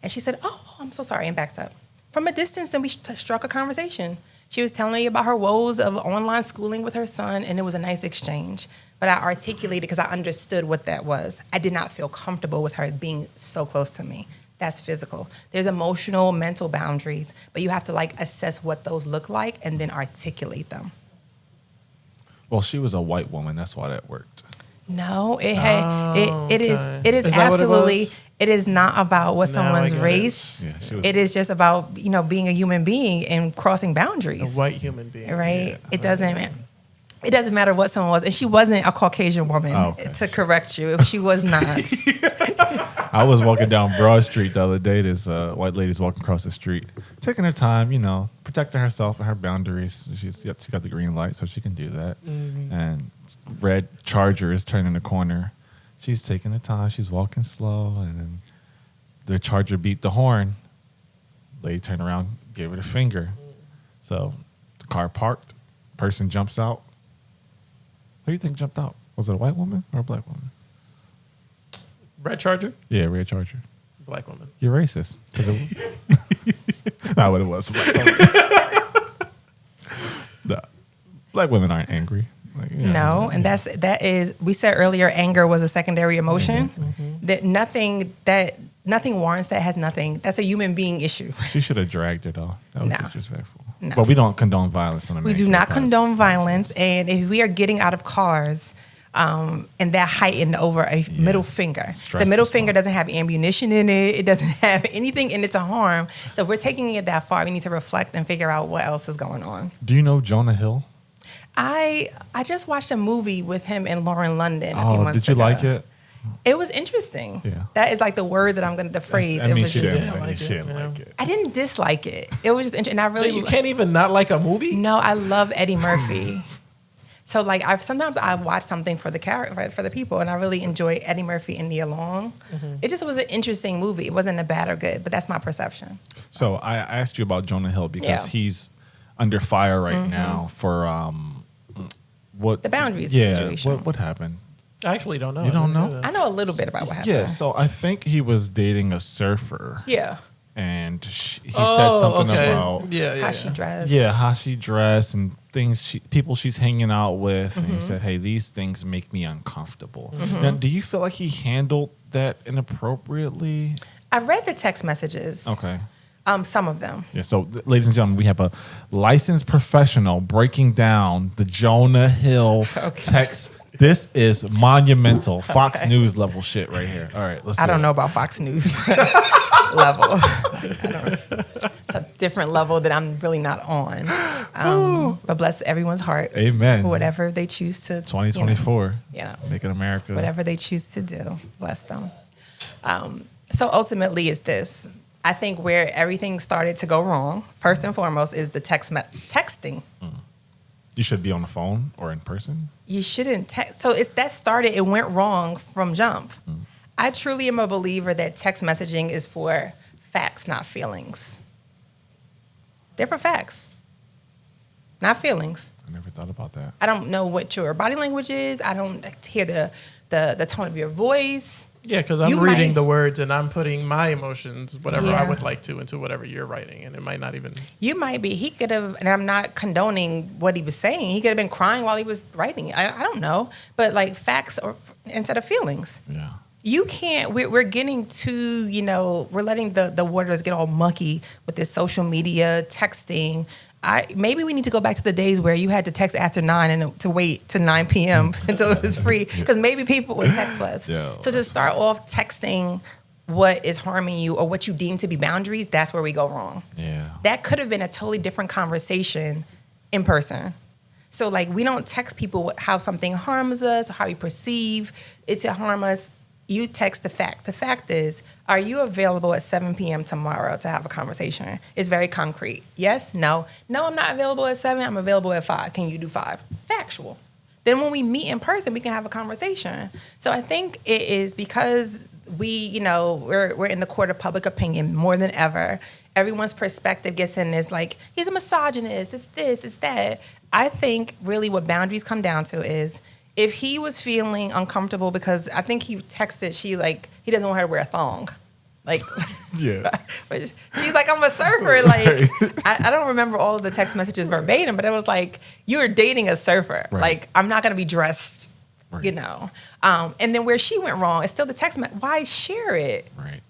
And she said, oh, I'm so sorry, and backed up. From a distance, then we struck a conversation. She was telling me about her woes of online schooling with her son, and it was a nice exchange. But I articulated because I understood what that was. I did not feel comfortable with her being so close to me. That's physical. There's emotional, mental boundaries, but you have to assess what those look like and then articulate them. Well, she was a white woman. That's why that worked. No, it okay. is Is that what it absolutely. was? It is not about what Now I someone's get it. race. Yeah, she was- It is just about being a human being and crossing A boundaries. white human being. Right? Yeah. It doesn't matter. It doesn't matter what someone was, and she wasn't a Caucasian woman. Oh, okay. To correct you, she was not. I was walking down Broad Street the other day. This white lady's walking across the street, taking her time, protecting herself and her boundaries. She's got the green light, so she can do that. And red Charger is turning the corner. She's taking her time. She's walking slow, and then the Charger beeped the horn. Lady turned around, gave her the finger. So the car parked. Person jumps out. Who do you think jumped out? Was it a white woman or a black woman? Red Charger, Yeah, red Charger. black woman. You're racist. 'Cause it was not what it was. Black woman. Black women aren't angry. Like, No, and that is we said earlier anger was a secondary emotion. That nothing warrants that, has nothing. That's a human being issue. She should have dragged her though. That was No. disrespectful. No. But we don't condone violence on the We do not condone violence, and if we are getting out of cars, and that heightened over a middle finger, the Stress middle response. finger doesn't have ammunition in it. It doesn't have anything in it to harm. So if we're taking it that far, we need to reflect and figure out what else is going on. Do you know Jonah Hill? I just watched a movie with him and Lauren London a few Oh, months did you ago. like it? It was interesting. Yeah. That is like the word that I'm going to, the phrase. I mean, it was she just, didn't Yeah, I like it. like She it, didn't yeah. like it. I didn't dislike it. It was just interesting. And I really You can't even not like a movie? No, I love Eddie Murphy. So like sometimes I watch something for the character, for the people, and I really enjoy Eddie Murphy and Nia Long. It just was an interesting movie. It wasn't a bad or good, but that's my perception. So I asked you about Jonah Hill because Yeah. Mm-hmm. he's under fire right now for what The boundaries Yeah, situation. what happened? I actually don't know. You don't I didn't know? I know a little bit about what happened. Yeah, so I think he was dating a surfer, Yeah. and he said Oh, something okay. about How she dressed. how she dressed and things, people she's hanging out with, and he said, "Hey, these things make me uncomfortable." Now, do you feel like he handled that inappropriately? I read the text messages. Okay. Some of them. Yeah, so ladies and gentlemen, we have a licensed professional breaking down the Jonah Hill Okay. text. This is monumental Fox News level shit right here. All right, let's. I do don't it. know about Fox News level. It's a different level that I'm really not on. But bless everyone's heart. Amen. For whatever they choose to. 2024. You know, Making America. whatever they choose to do. Bless them. So ultimately, it's this. I think where everything started to go wrong, first and foremost, is the texting. You should be on the phone or in person. You shouldn't text. So it went wrong from jump. I truly am a believer that text messaging is for facts, not feelings. They're for facts, not feelings. I never thought about that. I don't know what your body language is. I don't hear the tone of your voice. Yeah, because I'm You reading might- the words and I'm putting my emotions, whatever I Yeah. would like to, into whatever you're writing, and it might not even. You might be. He could have, and I'm not condoning what he was saying. He could have been crying while he was writing it. I don't know, but like facts or instead of feelings. Yeah. You can't. We're getting to, we're letting the waters get all mucky with this social media texting. Maybe we need to go back to the days where you had to text after 9 and to wait to 9 p.m. until it was free, because maybe people would text less. Yeah. So to start off texting what is harming you or what you deem to be boundaries, that's where we go wrong. Yeah. That could have been a totally different conversation in person. So like we don't text people how something harms us or how we perceive it to harm us. You text the fact. The fact is, are you available at 7 p.m. tomorrow to have a conversation? It's very concrete. Yes, no. No, I'm not available at 7. I'm available at 5. Can you do 5? Factual. Then when we meet in person, we can have a conversation. So I think it is because we're in the court of public opinion more than ever. Everyone's perspective gets in is like, he's a misogynist, it's this, it's that. I think really what boundaries come down to is, if he was feeling uncomfortable because I think he texted, he doesn't want her to wear a thong. Like, Yeah. she's like, I'm a surfer. Like, I don't remember all of the text messages verbatim, but it was like, you're dating a surfer. Right. Like, I'm not going to be dressed, Right. And then where she went wrong, it's still the text message. Why share it? Right.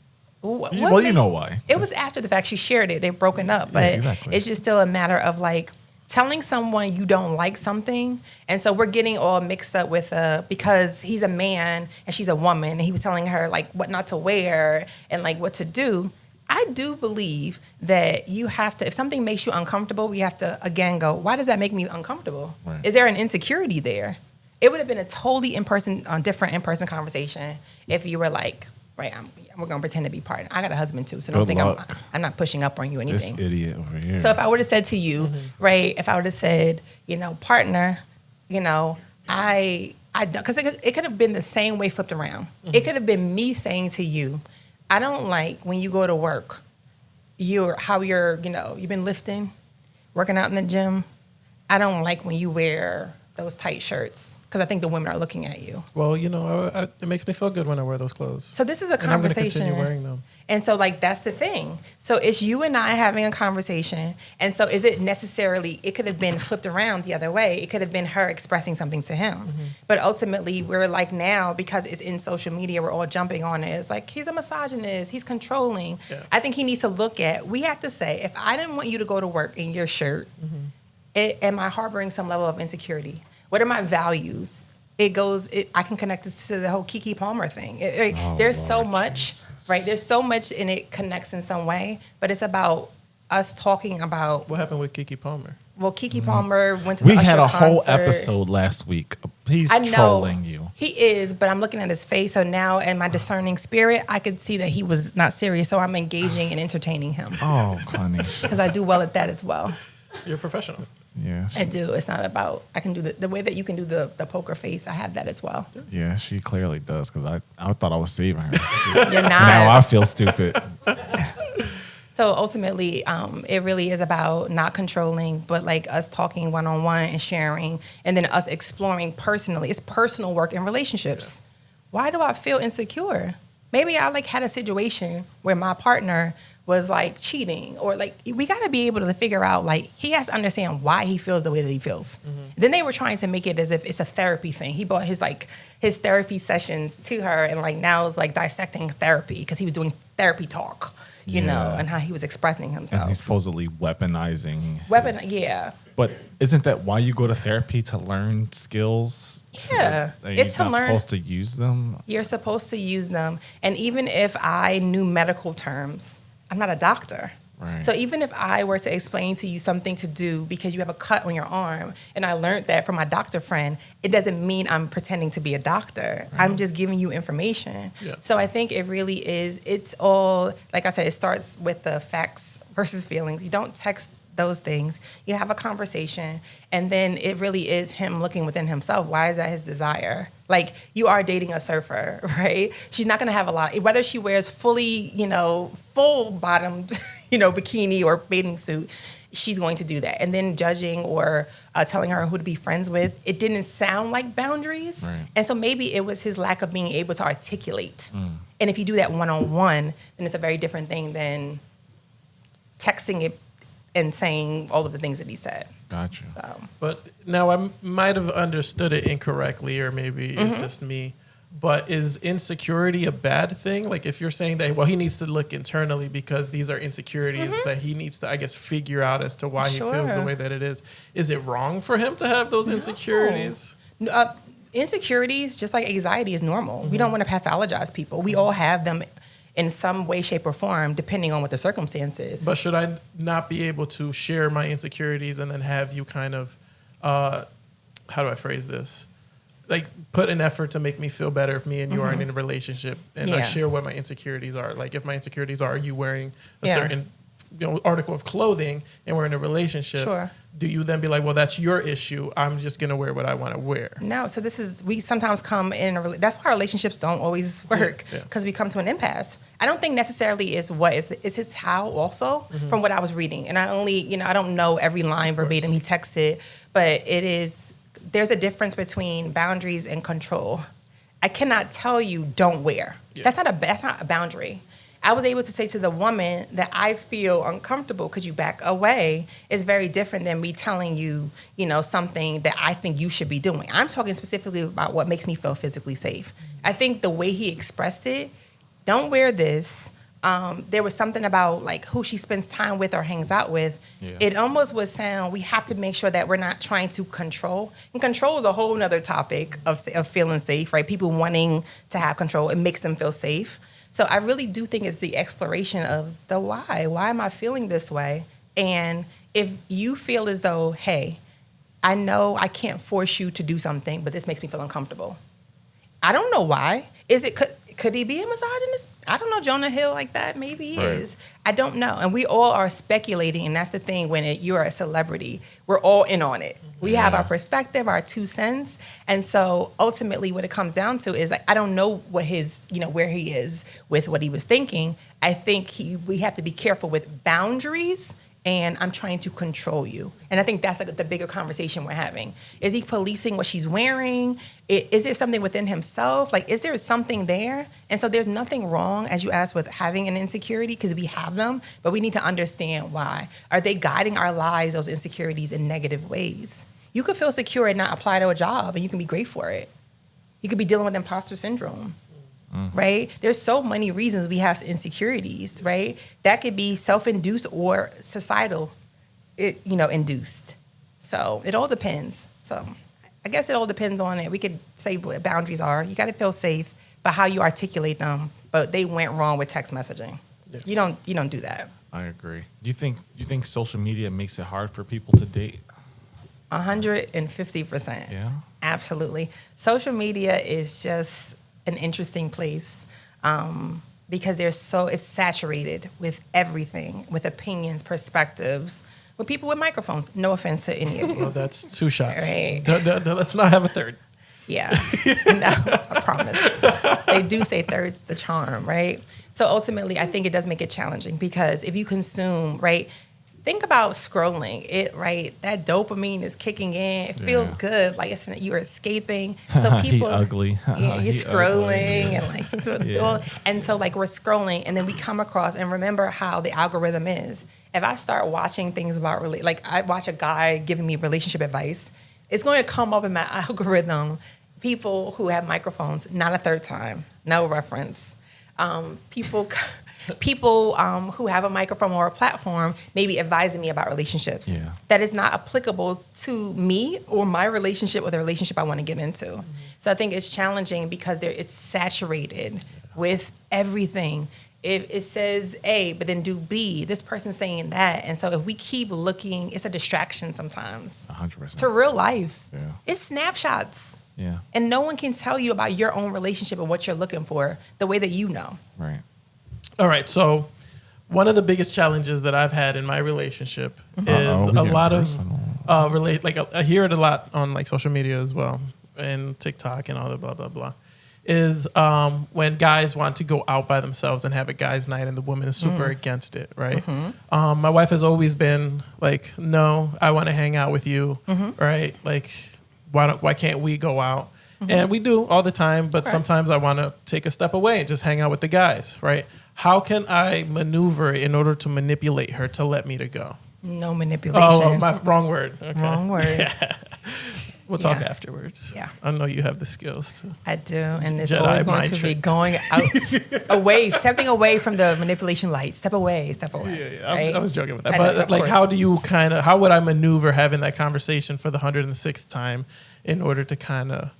What Well, you made- know why. It was after the fact she shared it. They've broken up, but exactly. it's just still a matter of like telling someone you don't like something. And so we're getting all mixed up with because he's a man and she's a woman, and he was telling her like what not to wear and like what to do. I do believe that you have to, if something makes you uncomfortable, we have to again go, why does that make me uncomfortable? Right. Is there an insecurity there? It would have been a totally different in-person conversation if you were like, right, we're gonna pretend to be partners. I got a husband too, so don't Good think luck. I'm not pushing up on you or This anything. idiot over here. So if I would have said to you, right, if I would have said, partner, I don't, because it could have been the same way flipped around. It could have been me saying to you, I don't like when you go to work, you've been lifting, working out in the gym. I don't like when you wear those tight shirts. because I think the women are looking at you. Well, it makes me feel good when I wear those clothes. So this is a And I'm going to conversation. continue wearing them. And so, like, that's the thing. So it's you and I having a conversation. And so is it necessarily, it could have been flipped around the other way. It could have been her expressing something to him. Mm-hmm. But ultimately, we're like now, because it's in social media, we're all jumping on it. It's like, he's a misogynist. He's controlling. Yeah. I think he needs to look at, we have to say, if I didn't want you to go to work in your shirt, am I harboring some level of insecurity? What are my values? I can connect this to the whole Keke Palmer thing. There's so much, Jesus. right? There's so much, and it connects in some way, but it's about us talking about, What happened with Keke Palmer? well, Keke Palmer went to the We Usher had a whole concert. episode last week. He's I know trolling you. he is, but I'm looking at his face. So now, in my discerning spirit, I could see that he was not serious. So I'm engaging and entertaining him Oh, Quanisha. because I do well at that as well. You're a professional. Yeah. I do. It's not about, I can do the way that you can do the poker face. I have that as well. Yeah, she clearly does because I thought I was saving her. You're not. Now I feel stupid. So ultimately, it really is about not controlling, but like us talking one-on-one and sharing, and then us exploring personally. It's personal work in relationships. Why do I feel insecure? Maybe I had a situation where my partner was cheating, or we got to be able to figure out, he has to understand why he feels the way that he feels. Mm-hmm. Then they were trying to make it as if it's a therapy thing. He brought his therapy sessions to her, and now it's dissecting therapy because he was doing therapy talk, you know, and how he was expressing himself. And he's supposedly weaponizing. Yeah. But isn't that why you go to therapy, to learn skills? Yeah. It's not supposed to use them. You're supposed to use them. And even if I knew medical terms, I'm not a doctor. Right. So even if I were to explain to you something to do because you have a cut on your arm, and I learned that from my doctor friend, it doesn't mean I'm pretending to be a doctor. Right. I'm just giving you information. Yeah. So I think it really is, it's all, like I said, it starts with the facts versus feelings. You don't text those things. You have a conversation, and then it really is him looking within himself. Why is that his desire? You are dating a surfer, right? She's not going to have a lot, whether she wears fully, full bottomed, bikini or bathing suit, she's going to do that. And then judging or telling her who to be friends with, it didn't sound like boundaries. Right. And so maybe it was his lack of being able to articulate. And if you do that one-on-one, then it's a very different thing than texting it and saying all of the things that he said. Gotcha. So. But now I might have understood it incorrectly, or maybe it's just me. But is insecurity a bad thing? If you're saying that, well, he needs to look internally because these are insecurities that he needs to, I guess, figure out as to why he feels the way that it is. Is it wrong for him to have those insecurities? No. Insecurities, just like anxiety, is normal. We don't want to pathologize people. We all have them in some way, shape, or form, depending on what the circumstance is. But should I not be able to share my insecurities and then have you kind of, how do I phrase this? Put an effort to make me feel better if me and you are in a relationship, and I share what my insecurities are. If my insecurities are you wearing a certain article of clothing and we're in a relationship, do you then be like, well, that's your issue. I'm just going to wear what I want to wear? No. So we sometimes come in that's why relationships don't always work, because we come to an impasse. I don't think necessarily is his how also, from what I was reading. And I only, I don't know every line verbatim he texted, but there's a difference between boundaries and control. I cannot tell you don't wear. Yeah. That's not a boundary. I was able to say to the woman that I feel uncomfortable because you back away is very different than me telling you, something that I think you should be doing. I'm talking specifically about what makes me feel physically safe. I think the way he expressed it, don't wear this. There was something about who she spends time with or hangs out with. Yeah. It almost would sound, we have to make sure that we're not trying to control. And control is a whole nother topic of feeling safe, right? People wanting to have control, it makes them feel safe. So I really do think it's the exploration of the why. Why am I feeling this way? And if you feel as though, hey, I know I can't force you to do something, but this makes me feel uncomfortable. I don't know why. Could he be a misogynist? I don't know Jonah Hill like that. Maybe he is. I don't know. And we all are speculating, and that's the thing when you're a celebrity. We're all in on it. We have our perspective, our 2 cents. And so ultimately what it comes down to is I don't know what where he is with what he was thinking. I think we have to be careful with boundaries and I'm trying to control you. And I think that's like the bigger conversation we're having. Is he policing what she's wearing? Is there something within himself? Like, is there something there? And so there's nothing wrong, as you asked, with having an insecurity, because we have them, but we need to understand why. Are they guiding our lives, those insecurities, in negative ways? You could feel secure and not apply to a job, and you can be great for it. You could be dealing with imposter syndrome, right? There's so many reasons we have insecurities, right? That could be self-induced or societal, induced. So it all depends. So I guess it all depends on it. We could say what boundaries are. You got to feel safe, but how you articulate them. But they went wrong with text messaging. Yeah. You don't do that. I agree. Do you think social media makes it hard for people to date? 150%. Yeah. Absolutely. Social media is just an interesting place because it's saturated with everything, with opinions, perspectives, with people with microphones. No offense to any of you. Well, that's 2 shots. Right. Let's not have a third. Yeah. No, I promise. They do say third's the charm, right? So ultimately, I think it does make it challenging because if you consume, right, think about scrolling, right? That dopamine is kicking in. It feels good, like you're escaping. So people, he ugly. Yeah, you're scrolling ugly. and so like we're scrolling, and then we come across and remember how the algorithm is. If I start watching things about I watch a guy giving me relationship advice, it's going to come up in my algorithm. People who have microphones, not a third time, no reference. People who have a microphone or a platform maybe advising me about relationships that is not applicable to me or my relationship or the relationship I want to get into. Mm-hmm. So I think it's challenging because it's saturated with everything. If it says A, but then do B, this person's saying that. And so if we keep looking, it's a distraction sometimes. 100%. To real life. Yeah. It's snapshots. Yeah. And no one can tell you about your own relationship and what you're looking for the way that you know. Right. All right, so one of the biggest challenges that I've had in my relationship is a lot of I hear it a lot on like social media as well and TikTok and all the blah blah blah. Is when guys want to go out by themselves and have a guys' night and the woman is super against it, right? Mm-hmm. My wife has always been like, no, I want to hang out with you, right? Like, why can't we go out? Mm-hmm. And we do all the time, but sometimes I want to take a step away and just hang out with the guys, right? How can I maneuver in order to manipulate her to let me to go? No manipulation. Oh, wrong word. Okay. Wrong word. Yeah. We'll talk afterwards. Yeah. I know you have the skills. I do. And it's Jedi always going to tricks. be going out, stepping away from the manipulation light. Step away. Yeah. Right? I was joking with that. But like, how would I maneuver having that conversation for the 106th time in order to kind of...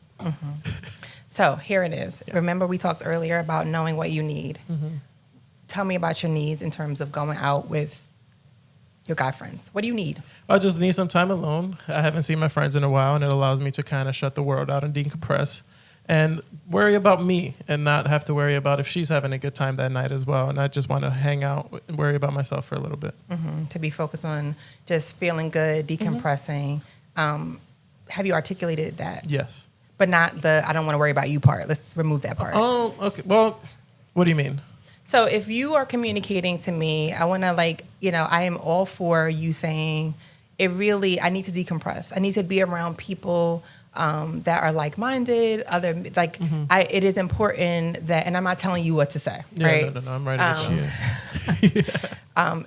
So here it is. Yeah. Remember we talked earlier about knowing what you need. Mm-hmm. Tell me about your needs in terms of going out with your guy friends. What do you need? I just need some time alone. I haven't seen my friends in a while, and it allows me to kind of shut the world out and decompress and worry about me and not have to worry about if she's having a good time that night as well. And I just want to hang out and worry about myself for a little bit. Mm-hmm. To be focused on just feeling good, decompressing. Have you articulated that? Yes. But not the I don't want to worry about you part. Let's remove that part. Oh, okay. Well, what do you mean? So if you are communicating to me, I want to I am all for you saying I need to decompress. I need to be around people that are like-minded. It is important that, and I'm not telling you what to say, right? No, I'm right at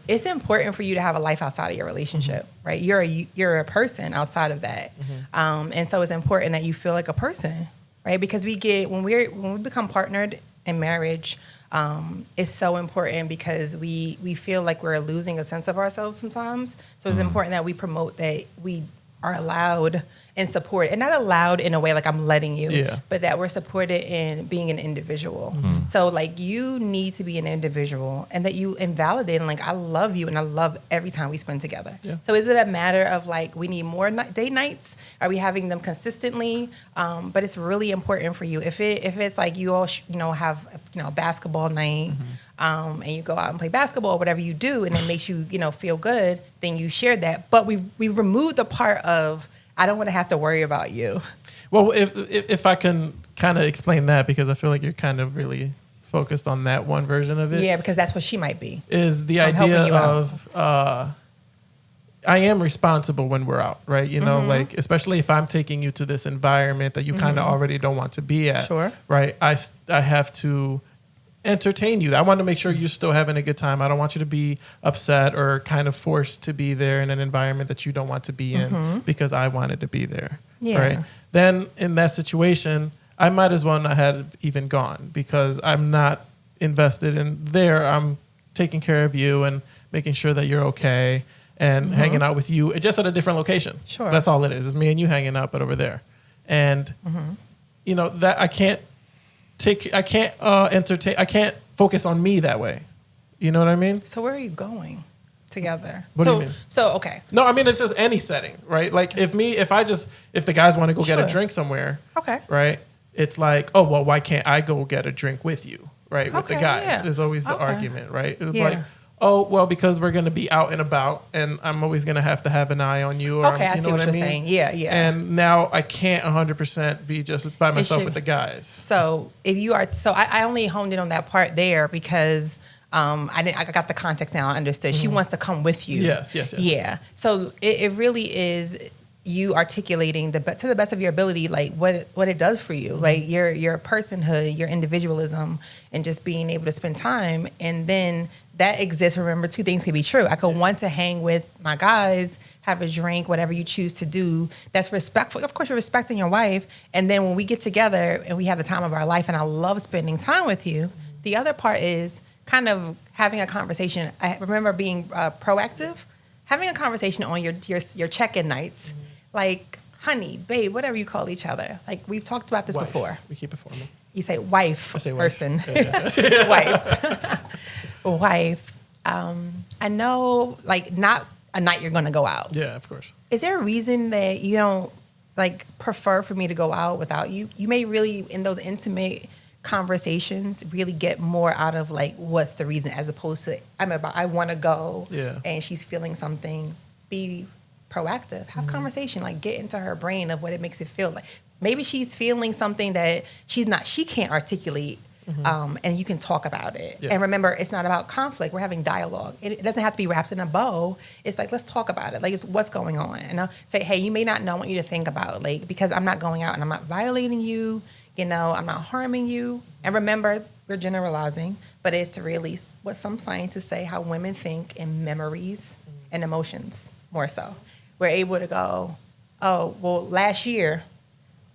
it's important for you to have a life outside of your relationship, right? You're a person outside of that. And so it's important that you feel like a person, right? Because when we become partnered in marriage, it's so important because we feel like we're losing a sense of ourselves sometimes. So it's important that we promote that we are allowed and supported, and not allowed in a way like I'm letting you, but that we're supported in being an individual. So like you need to be an individual, and that you invalidate and like I love you and I love every time we spend together. Yeah. So is it a matter of like we need more date nights? Are we having them consistently? But it's really important for you if it's like you all have basketball night. And you go out and play basketball, whatever you do, and it makes you feel good, then you share that. But we removed the part of I don't want to have to worry about you. Well, if I can kind of explain that, because I feel like you're kind of really focused on that one version of it. Yeah, because that's what she might be. Is the idea of I am responsible when we're out, right? You know, like, especially if I'm taking you to this environment that you kind of already don't want to be at, Sure. right? I have to entertain you. I want to make sure you're still having a good time. I don't want you to be upset or kind of forced to be there in an environment that you don't want to be in because I wanted to be there, right? Then in that situation, I might as well not have even gone because I'm not invested in there. I'm taking care of you and making sure that you're okay and hanging out with you just at a different location. Sure. That's all it is. It's me and you hanging out, but over there. And, you know, that I can't entertain, I can't focus on me that way. You know what I mean? So where are you going together? What do you mean? So, okay. No, I mean, it's just any setting, right? Like if the guys want to go get a Sure. drink somewhere, Okay. right? It's like, oh, well, why can't I go get a drink with you, right? With the Okay, guys yeah. is always the Okay. argument, right? It's Yeah. like, oh, well, because we're going to be out and about and I'm always going to have an eye on you. Or Okay, I you know see what I you're mean? saying. Yeah, yeah. And now I can't 100% be just by myself should- with the guys. So if you are, I only honed in on that part there because I got the context now. I understood. She wants to come with you. Yes. Yeah. So it really is you articulating to the best of your ability, like what it does for you, like your personhood, your individualism, and just being able to spend time. And then that exists. Remember, two things can be true. I could want to hang with my guys, have a drink, whatever you choose to do. That's respectful. Of course, you're respecting your wife. And then when we get together and we have the time of our life, and I love spending time with you. The other part is kind of having a conversation. I remember being proactive, having a conversation on your check-in nights. Like, honey, babe, whatever you call each other. Like, we've talked about this Wife. before. We keep it formal. You say wife, I say wife. person. Yeah. Wife. Wife. I know, like, not a night you're going to go out. Yeah, of course. Is there a reason that you don't, like, prefer for me to go out without you? You may really, in those intimate conversations, really get more out of, like, what's the reason as opposed to, I want to go. Yeah. And she's feeling something. Be proactive, have conversation, like get into her brain of what it makes it feel like. Maybe she's feeling something that she can't articulate, and you can talk about it. Yeah. And remember, it's not about conflict. We're having dialogue. It doesn't have to be wrapped in a bow. It's like, let's talk about it. Like, it's what's going on. And I'll say, hey, you may not know. I want you to think about, like, because I'm not going out and I'm not violating you. You know, I'm not harming you. And remember, we're generalizing, but it's to release what some scientists say, how women think in memories and emotions more so. We're able to go, oh, well, last year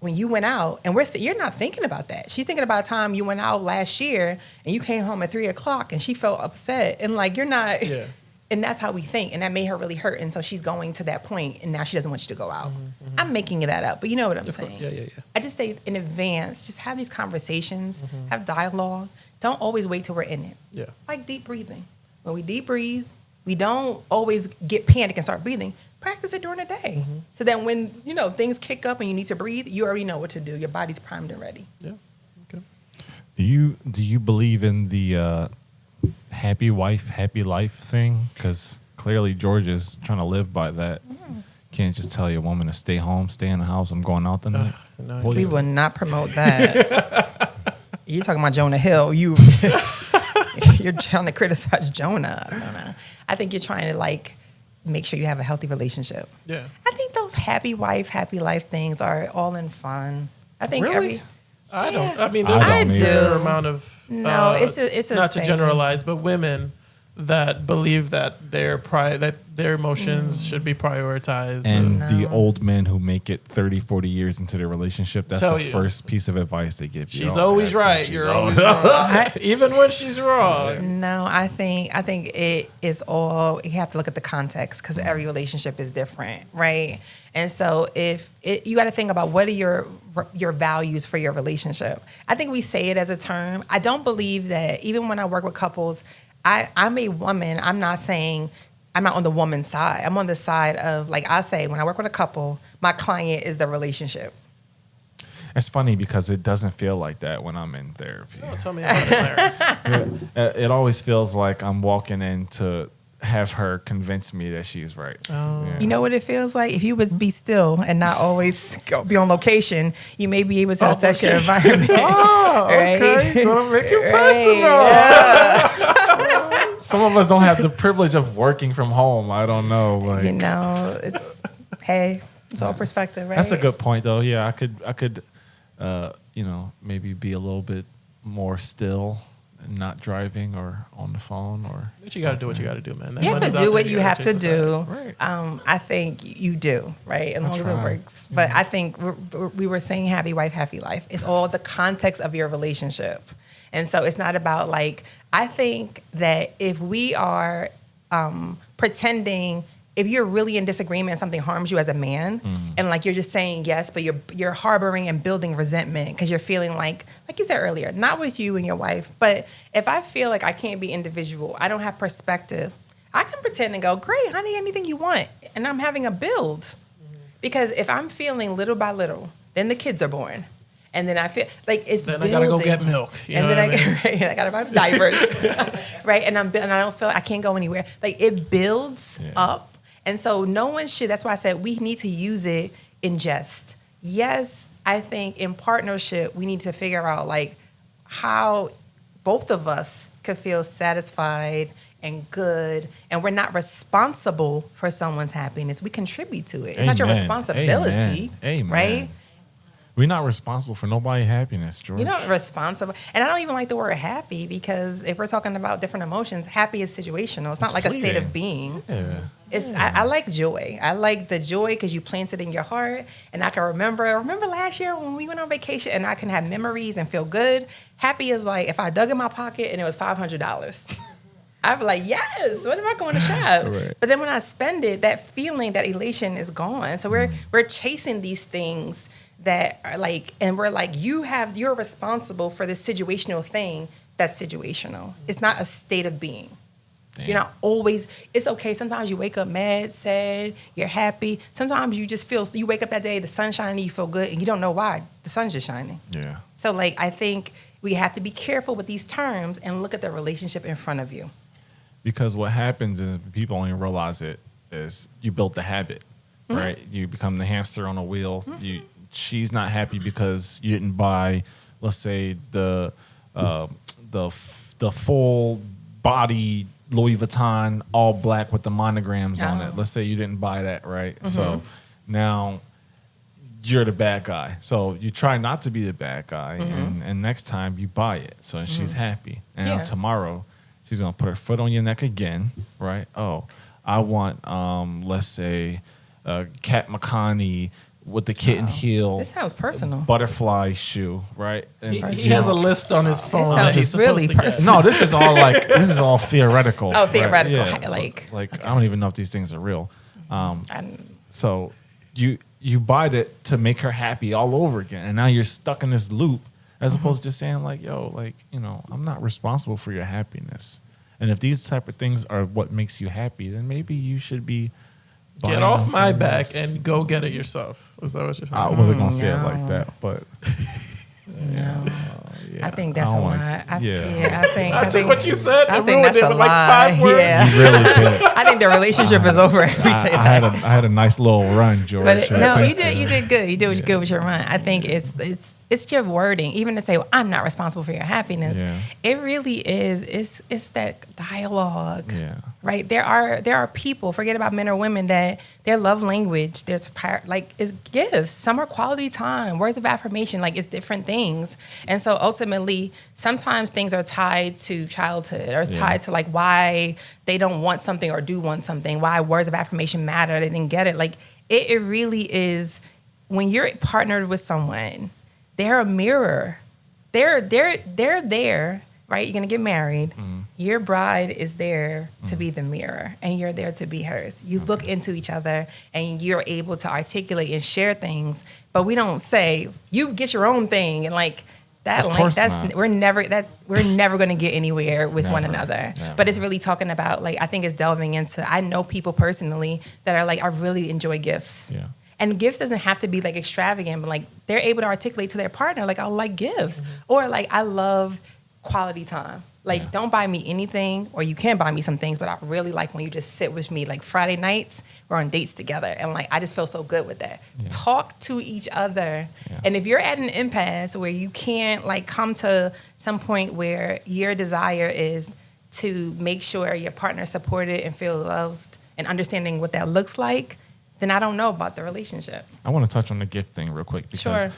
when you went out, and you're not thinking about that. She's thinking about a time you went out last year and you came home at 3:00 and she felt upset. And like, you're not, and that's how we think. And that made her really hurt. And so she's going to that point and now she doesn't want you to go out. I'm making that up, but you know what I'm saying. Yeah. I just say in advance, just have these conversations, have dialogue. Don't always wait till we're in it. Yeah. Like deep breathing. When we deep breathe, we don't always get panic and start breathing. Practice it during the day. So that when, things kick up and you need to breathe, you already know what to do. Your body's primed and ready. Yeah. Okay. Do you believe in the happy wife, happy life thing? Because clearly George is trying to live by that. Can't just tell your woman to stay home, stay in the house. I'm going out tonight. No, We will not promote that. You're talking about Jonah Hill. You're trying to criticize Jonah. I don't know. I think you're trying to make sure you have a healthy relationship. Yeah. I think those happy wife, happy life things are all in fun. I think Really? I don't. I mean, there's I a don't fair either. amount of No, it's a not to saying. generalize, but women that believe that their emotions should be prioritized. And the old men who make it 30, 40 years into their relationship, that's Tell the you. first piece of advice they give you. She's Oh, always yeah, right. she's You're always wrong. Even when she's wrong. No, I think it is all, you have to look at the context because every relationship is different, right? And so you got to think about what are your values for your relationship. I think we say it as a term. I don't believe that even when I work with couples, I'm a woman. I'm not saying I'm not on the woman's side. I'm on the side of, like I say, when I work with a couple, my client is the relationship. It's funny because it doesn't feel like that when I'm in therapy. Oh, tell me about it, Larry. It always feels like I'm walking in to have her convince me that she's right. Oh. Yeah. You know what it feels like? If you would be still and not always be on location, you may be able to assess your environment. Oh, right? okay. Gonna make it Right, personal. yeah. some of us don't have the privilege of working from home. I don't know. Like, It's all perspective, right? That's a good point, though. Yeah, I could, maybe be a little bit more still and not driving or on the phone or. But you got to do what you got to do, man. You have to do what you have to do. Right. I think you do, right? As long as it works. But I think we were saying happy wife, happy life. It's all the context of your relationship. And so it's not about I think that if we are pretending, if you're really in disagreement and something harms you as a man, and you're just saying yes, but you're harboring and building resentment because you're feeling like you said earlier, not with you and your wife, but if I feel like I can't be individual, I don't have perspective, I can pretend and go, great, honey, anything you want, and I'm having a build. Because if I'm feeling little by little, then the kids are born. And then I feel like it's then building. I gotta go get milk. And then I gotta buy diapers, right? And I don't feel like I can't go anywhere. Like it builds up. And so no one should, that's why I said we need to use it in jest. Yes, I think in partnership, we need to figure out how both of us could feel satisfied and good, and we're not responsible for someone's happiness. We contribute to it. It's not your responsibility, Amen. right? We're not responsible for nobody's happiness, George. You're not responsible. And I don't even like the word happy because if we're talking about different emotions, happy is situational. It's not like fleeting. a state of being. Yeah. I like joy. I like the joy because you plant it in your heart. And I can remember last year when we went on vacation and I can have memories and feel good. Happy is like if I dug in my pocket and it was $500. I'd be like, yes, when am I going to shop? Right. But then when I spend it, that feeling, that elation is gone. So we're chasing these things that are and we're you're responsible for this situational thing that's situational. It's not a state of being. Damn. You're not always, it's okay. Sometimes you wake up mad, sad, you're happy. Sometimes you just feel, you wake up that day, the sun's shining, you feel good, and you don't know why. The sun's just shining. Yeah. So I think we have to be careful with these terms and look at the relationship in front of you. Because what happens is people only realize it is you built the habit, right? You become the hamster on a wheel. She's not happy because you didn't buy, let's say, the full body Louis Vuitton all black with the monograms on it. Let's say you didn't buy that, right? So now you're the bad guy. So you try not to be the bad guy, and next time you buy it. So she's happy. And now tomorrow she's gonna put her foot on your neck again, right? Oh, I want let's say Kat McConney with the kitten heel. This sounds personal. Butterfly shoe, right? And He has a list on his phone. Sounds that he's really supposed to get. personal. no, this is all theoretical. Oh, theoretical. Right? Yeah. I don't even know if these things are real. So you buy it to make her happy all over again, and now you're stuck in this loop as opposed to just saying I'm not responsible for your happiness. And if these type of things are what makes you happy, then maybe you should be Get off my back and go get it yourself. Was that what you're saying? I wasn't gonna say it like that, but No. I think that's a lie. I I took think what you said I and think ruined that's it a with lie. 5 words. Yeah. you really did. I think the relationship is over if we say I that. had a nice little run, George. But I you think, did good. You did good with your run. I think it's your wording. Even to say, well, I'm not responsible for your happiness. Yeah. It really is. It's that dialogue. Yeah. Right. There are people, forget about men or women, that their love language, is gifts. Some are quality time, words of affirmation, it's different things. And so ultimately, sometimes things are tied to childhood or tied to why they don't want something or do want something, why words of affirmation matter, they didn't get it. It really is, when you're partnered with someone, they're a mirror. They're there, right? You're going to get married. Your bride is there to be the mirror, and you're there to be hers. You look into each other, and you're able to articulate and share things. But we don't say, you get your own thing, and that. We're never going to get anywhere with one another. Never. But it's really talking about, I think it's delving into, I know people personally that are I really enjoy gifts. Yeah. And gifts doesn't have to be extravagant, but they're able to articulate to their partner, I like gifts, or I love quality time. Don't buy me anything, or you can buy me some things, but I really like when you just sit with me. Friday nights, we're on dates together, and I just feel so good with that. Yeah. Talk to each other, and if you're at an impasse where you can't come to some point where your desire is to make sure your partner supported and feel loved and understanding what that looks like, then I don't know about the relationship. I want to touch on the gift thing real quick because Sure.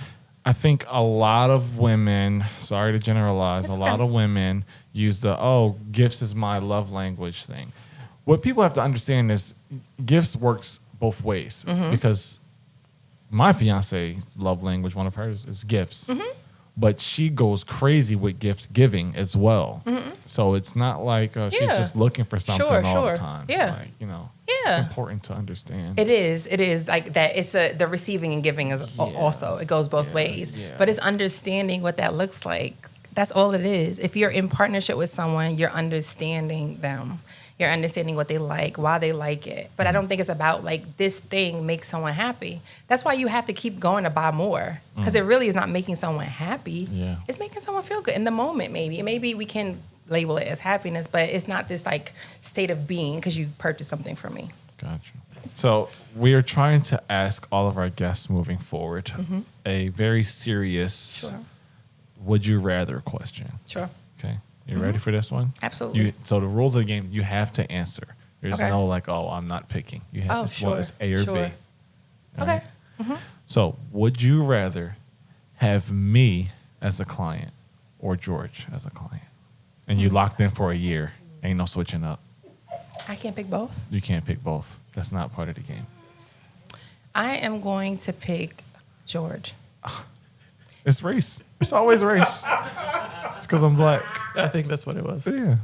I think a lot of women, sorry to generalize, It's a lot okay. of women use gifts is my love language thing. What people have to understand is gifts works both ways Mm-hmm. because my fiance's love language, one of hers, is gifts. Mm-hmm. But she goes crazy with gift giving as well. Mm-hmm. So it's not like she's Yeah. just looking for something Sure, all the sure. time. Yeah. Like, you know, Yeah. it's important to understand. It is like that. It's the receiving and giving is also, it goes both ways, but it's understanding what that looks like. That's all it is. If you're in partnership with someone, you're understanding them. You're understanding what they like, why they like it. But I don't think it's about like this thing makes someone happy. That's why you have to keep going to buy more because it really is not making someone happy. Yeah. It's making someone feel good in the moment. Maybe we can label it as happiness, but it's not this like state of being because you purchased something from me. Gotcha. So we are trying to ask all of our guests moving forward a very serious Sure. would you rather question. Sure. Okay. You ready for this one? Absolutely. So the rules of the game, you have to answer. There's Okay. no like, oh, I'm not picking. You have Oh, to it's A or sure. B. All Okay. right? So would you rather have me as a client or George as a client? And you locked in for a year. Ain't no switching up. I can't pick both. You can't pick both. That's not part of the game. I am going to pick George. It's race. It's always race. It's because I'm black. I think that's what it was. Yeah.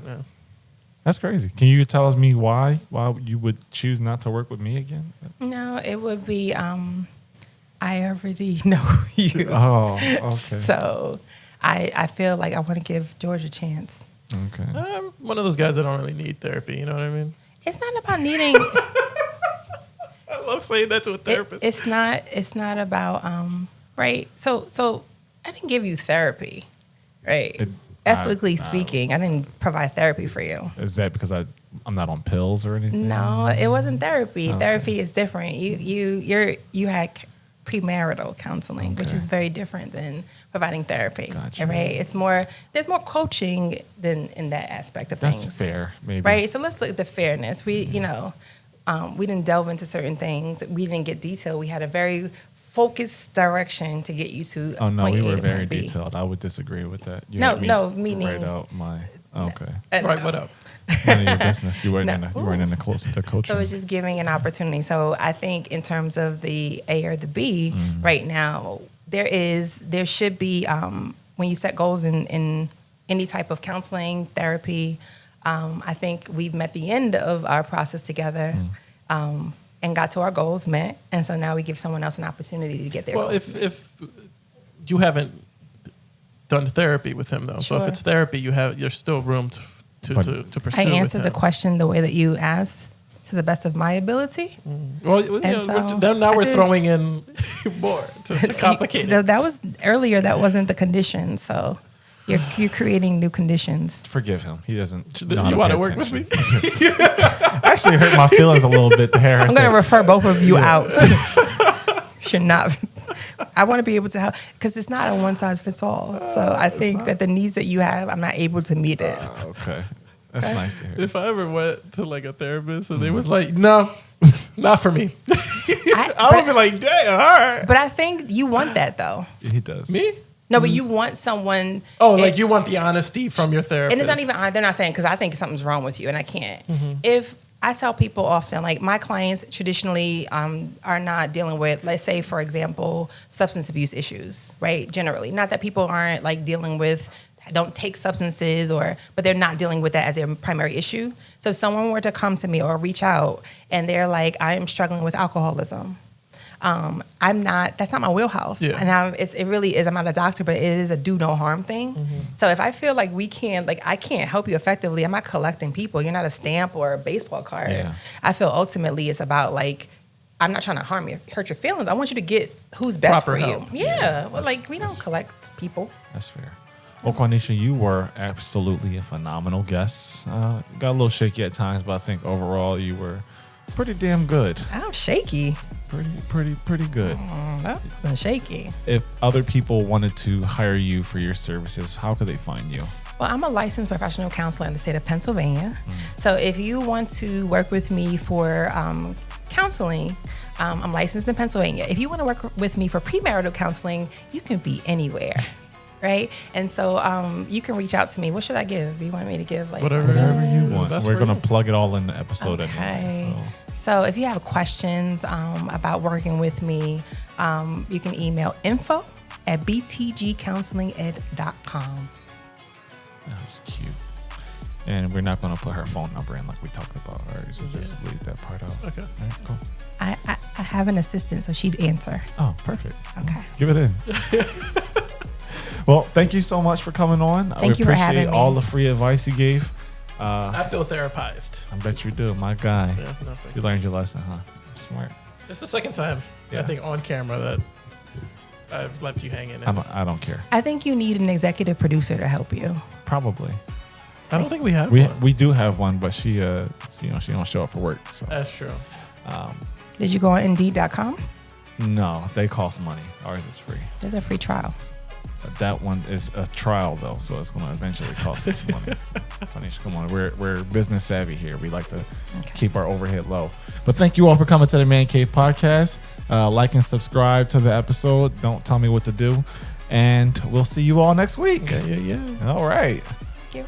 That's crazy. Can you tell us why you would choose not to work with me again? No, it would be I already know you. Oh, okay. So I feel like I want to give George a chance. Okay. I'm one of those guys that don't really need therapy. You know what I mean? It's not about needing I love saying that to a therapist. it's not about right. So I didn't give you therapy. Right. Ethically speaking, I didn't provide therapy for you. Is that because I'm not on pills or anything? No, it wasn't therapy. Okay. Therapy is different. You had premarital counseling, which Okay. is very different than providing therapy. Gotcha. Right? There's more coaching than in that aspect of That's things. fair, maybe. Right? So let's look at the fairness. We didn't delve into certain things. We didn't get detailed. We had a very focused direction to get you to Oh no, point we A were to very point B. detailed. I would disagree with that. You No, had me no, meaning- write out my okay. Right, No. what up? It's none of your business. You weren't No. in the coaching. So it's just giving an opportunity. So I think in terms of the A or the B, right now there should be when you set goals in any type of counseling, therapy. I think we've met the end of our process together and got to our goals met, and so now we give someone else an opportunity to get their Well, goals. if you haven't done therapy with him though, so if Sure. it's therapy, there's still room to pursue. I with answered the him. question the way that you asked, to the best of my ability. Well, And so then now I we're did- throwing in more to complicate it. That was earlier. That wasn't the condition. So you're creating new conditions. Forgive him. He doesn't. You know how to want pay to work with attention. me? Actually, hurt my feelings a little bit there. I'm going to refer both of you out. Should not. I want to be able to help because it's not a one size fits all. So I think that the needs that you have, I'm not able to meet it. Okay, that's nice to hear. If I ever went to like a therapist and they was like, no, not for me, I would be like, dang, all right. But I think you want that though. He does. Me? No, but you want someone. Oh, like you want the honesty from your therapist. And it's not even, they're not saying, because I think something's wrong with you and I can't. Mm-hmm. If I tell people often, like my clients traditionally are not dealing with, let's say, for example, substance abuse issues, right? Generally. Not that people aren't like dealing with, don't take substances but they're not dealing with that as their primary issue. So if someone were to come to me or reach out and they're like, I am struggling with alcoholism. That's not my wheelhouse. Yeah. And it really is, I'm not a doctor, but it is a do no harm thing. Mm-hmm. So if I feel like I can't help you effectively, I'm not collecting people. You're not a stamp or a baseball card. Yeah. I feel ultimately it's about like, I'm not trying to harm you, hurt your feelings. I want you to get who's best Proper for help. you. Yeah. Well, like we don't collect people. That's fair. Well, Quanisha, you were absolutely a phenomenal guest. Got a little shaky at times, but I think overall you were pretty damn good. I'm shaky. pretty good. That's shaky. If other people wanted to hire you for your services, how could they find you? Well, I'm a licensed professional counselor in the state of Pennsylvania. So if you want to work with me for counseling, I'm licensed in Pennsylvania. If you want to work with me for premarital counseling, you can be anywhere. Right? And so you can reach out to me. What should I give? You want me to give like whatever you want. We're going to plug it all in the episode anyway. So if you have questions about working with me, you can email info@btgcounselinged.com. That was cute. And we're not going to put her phone number in like we talked about. All right, so just leave that part out. Okay. All right, cool. I have an assistant, so she'd answer. Oh, perfect. Okay. Give it in. Well, thank you so much for coming on. Thank you for having me. All the free advice you gave. I feel therapized. I bet you do. My guy. Yeah, no, you learned your lesson, huh? Smart. It's the second time, I think, on camera that I've left you hanging. I don't care. I think you need an executive producer to help you. Probably. I don't think we have one. We do have one, but she she don't show up for work. So that's true. Did you go on Indeed.com? No, they cost money. Ours is free. There's a free trial. That one is a trial though, so it's going to eventually cost us money. Manish, come on, we're business savvy here. We like to keep our overhead low. But thank you all for coming to the Man Cave podcast. Like and subscribe to the episode. Don't tell me what to do, and we'll see you all next week. Yeah. All right. Thank you.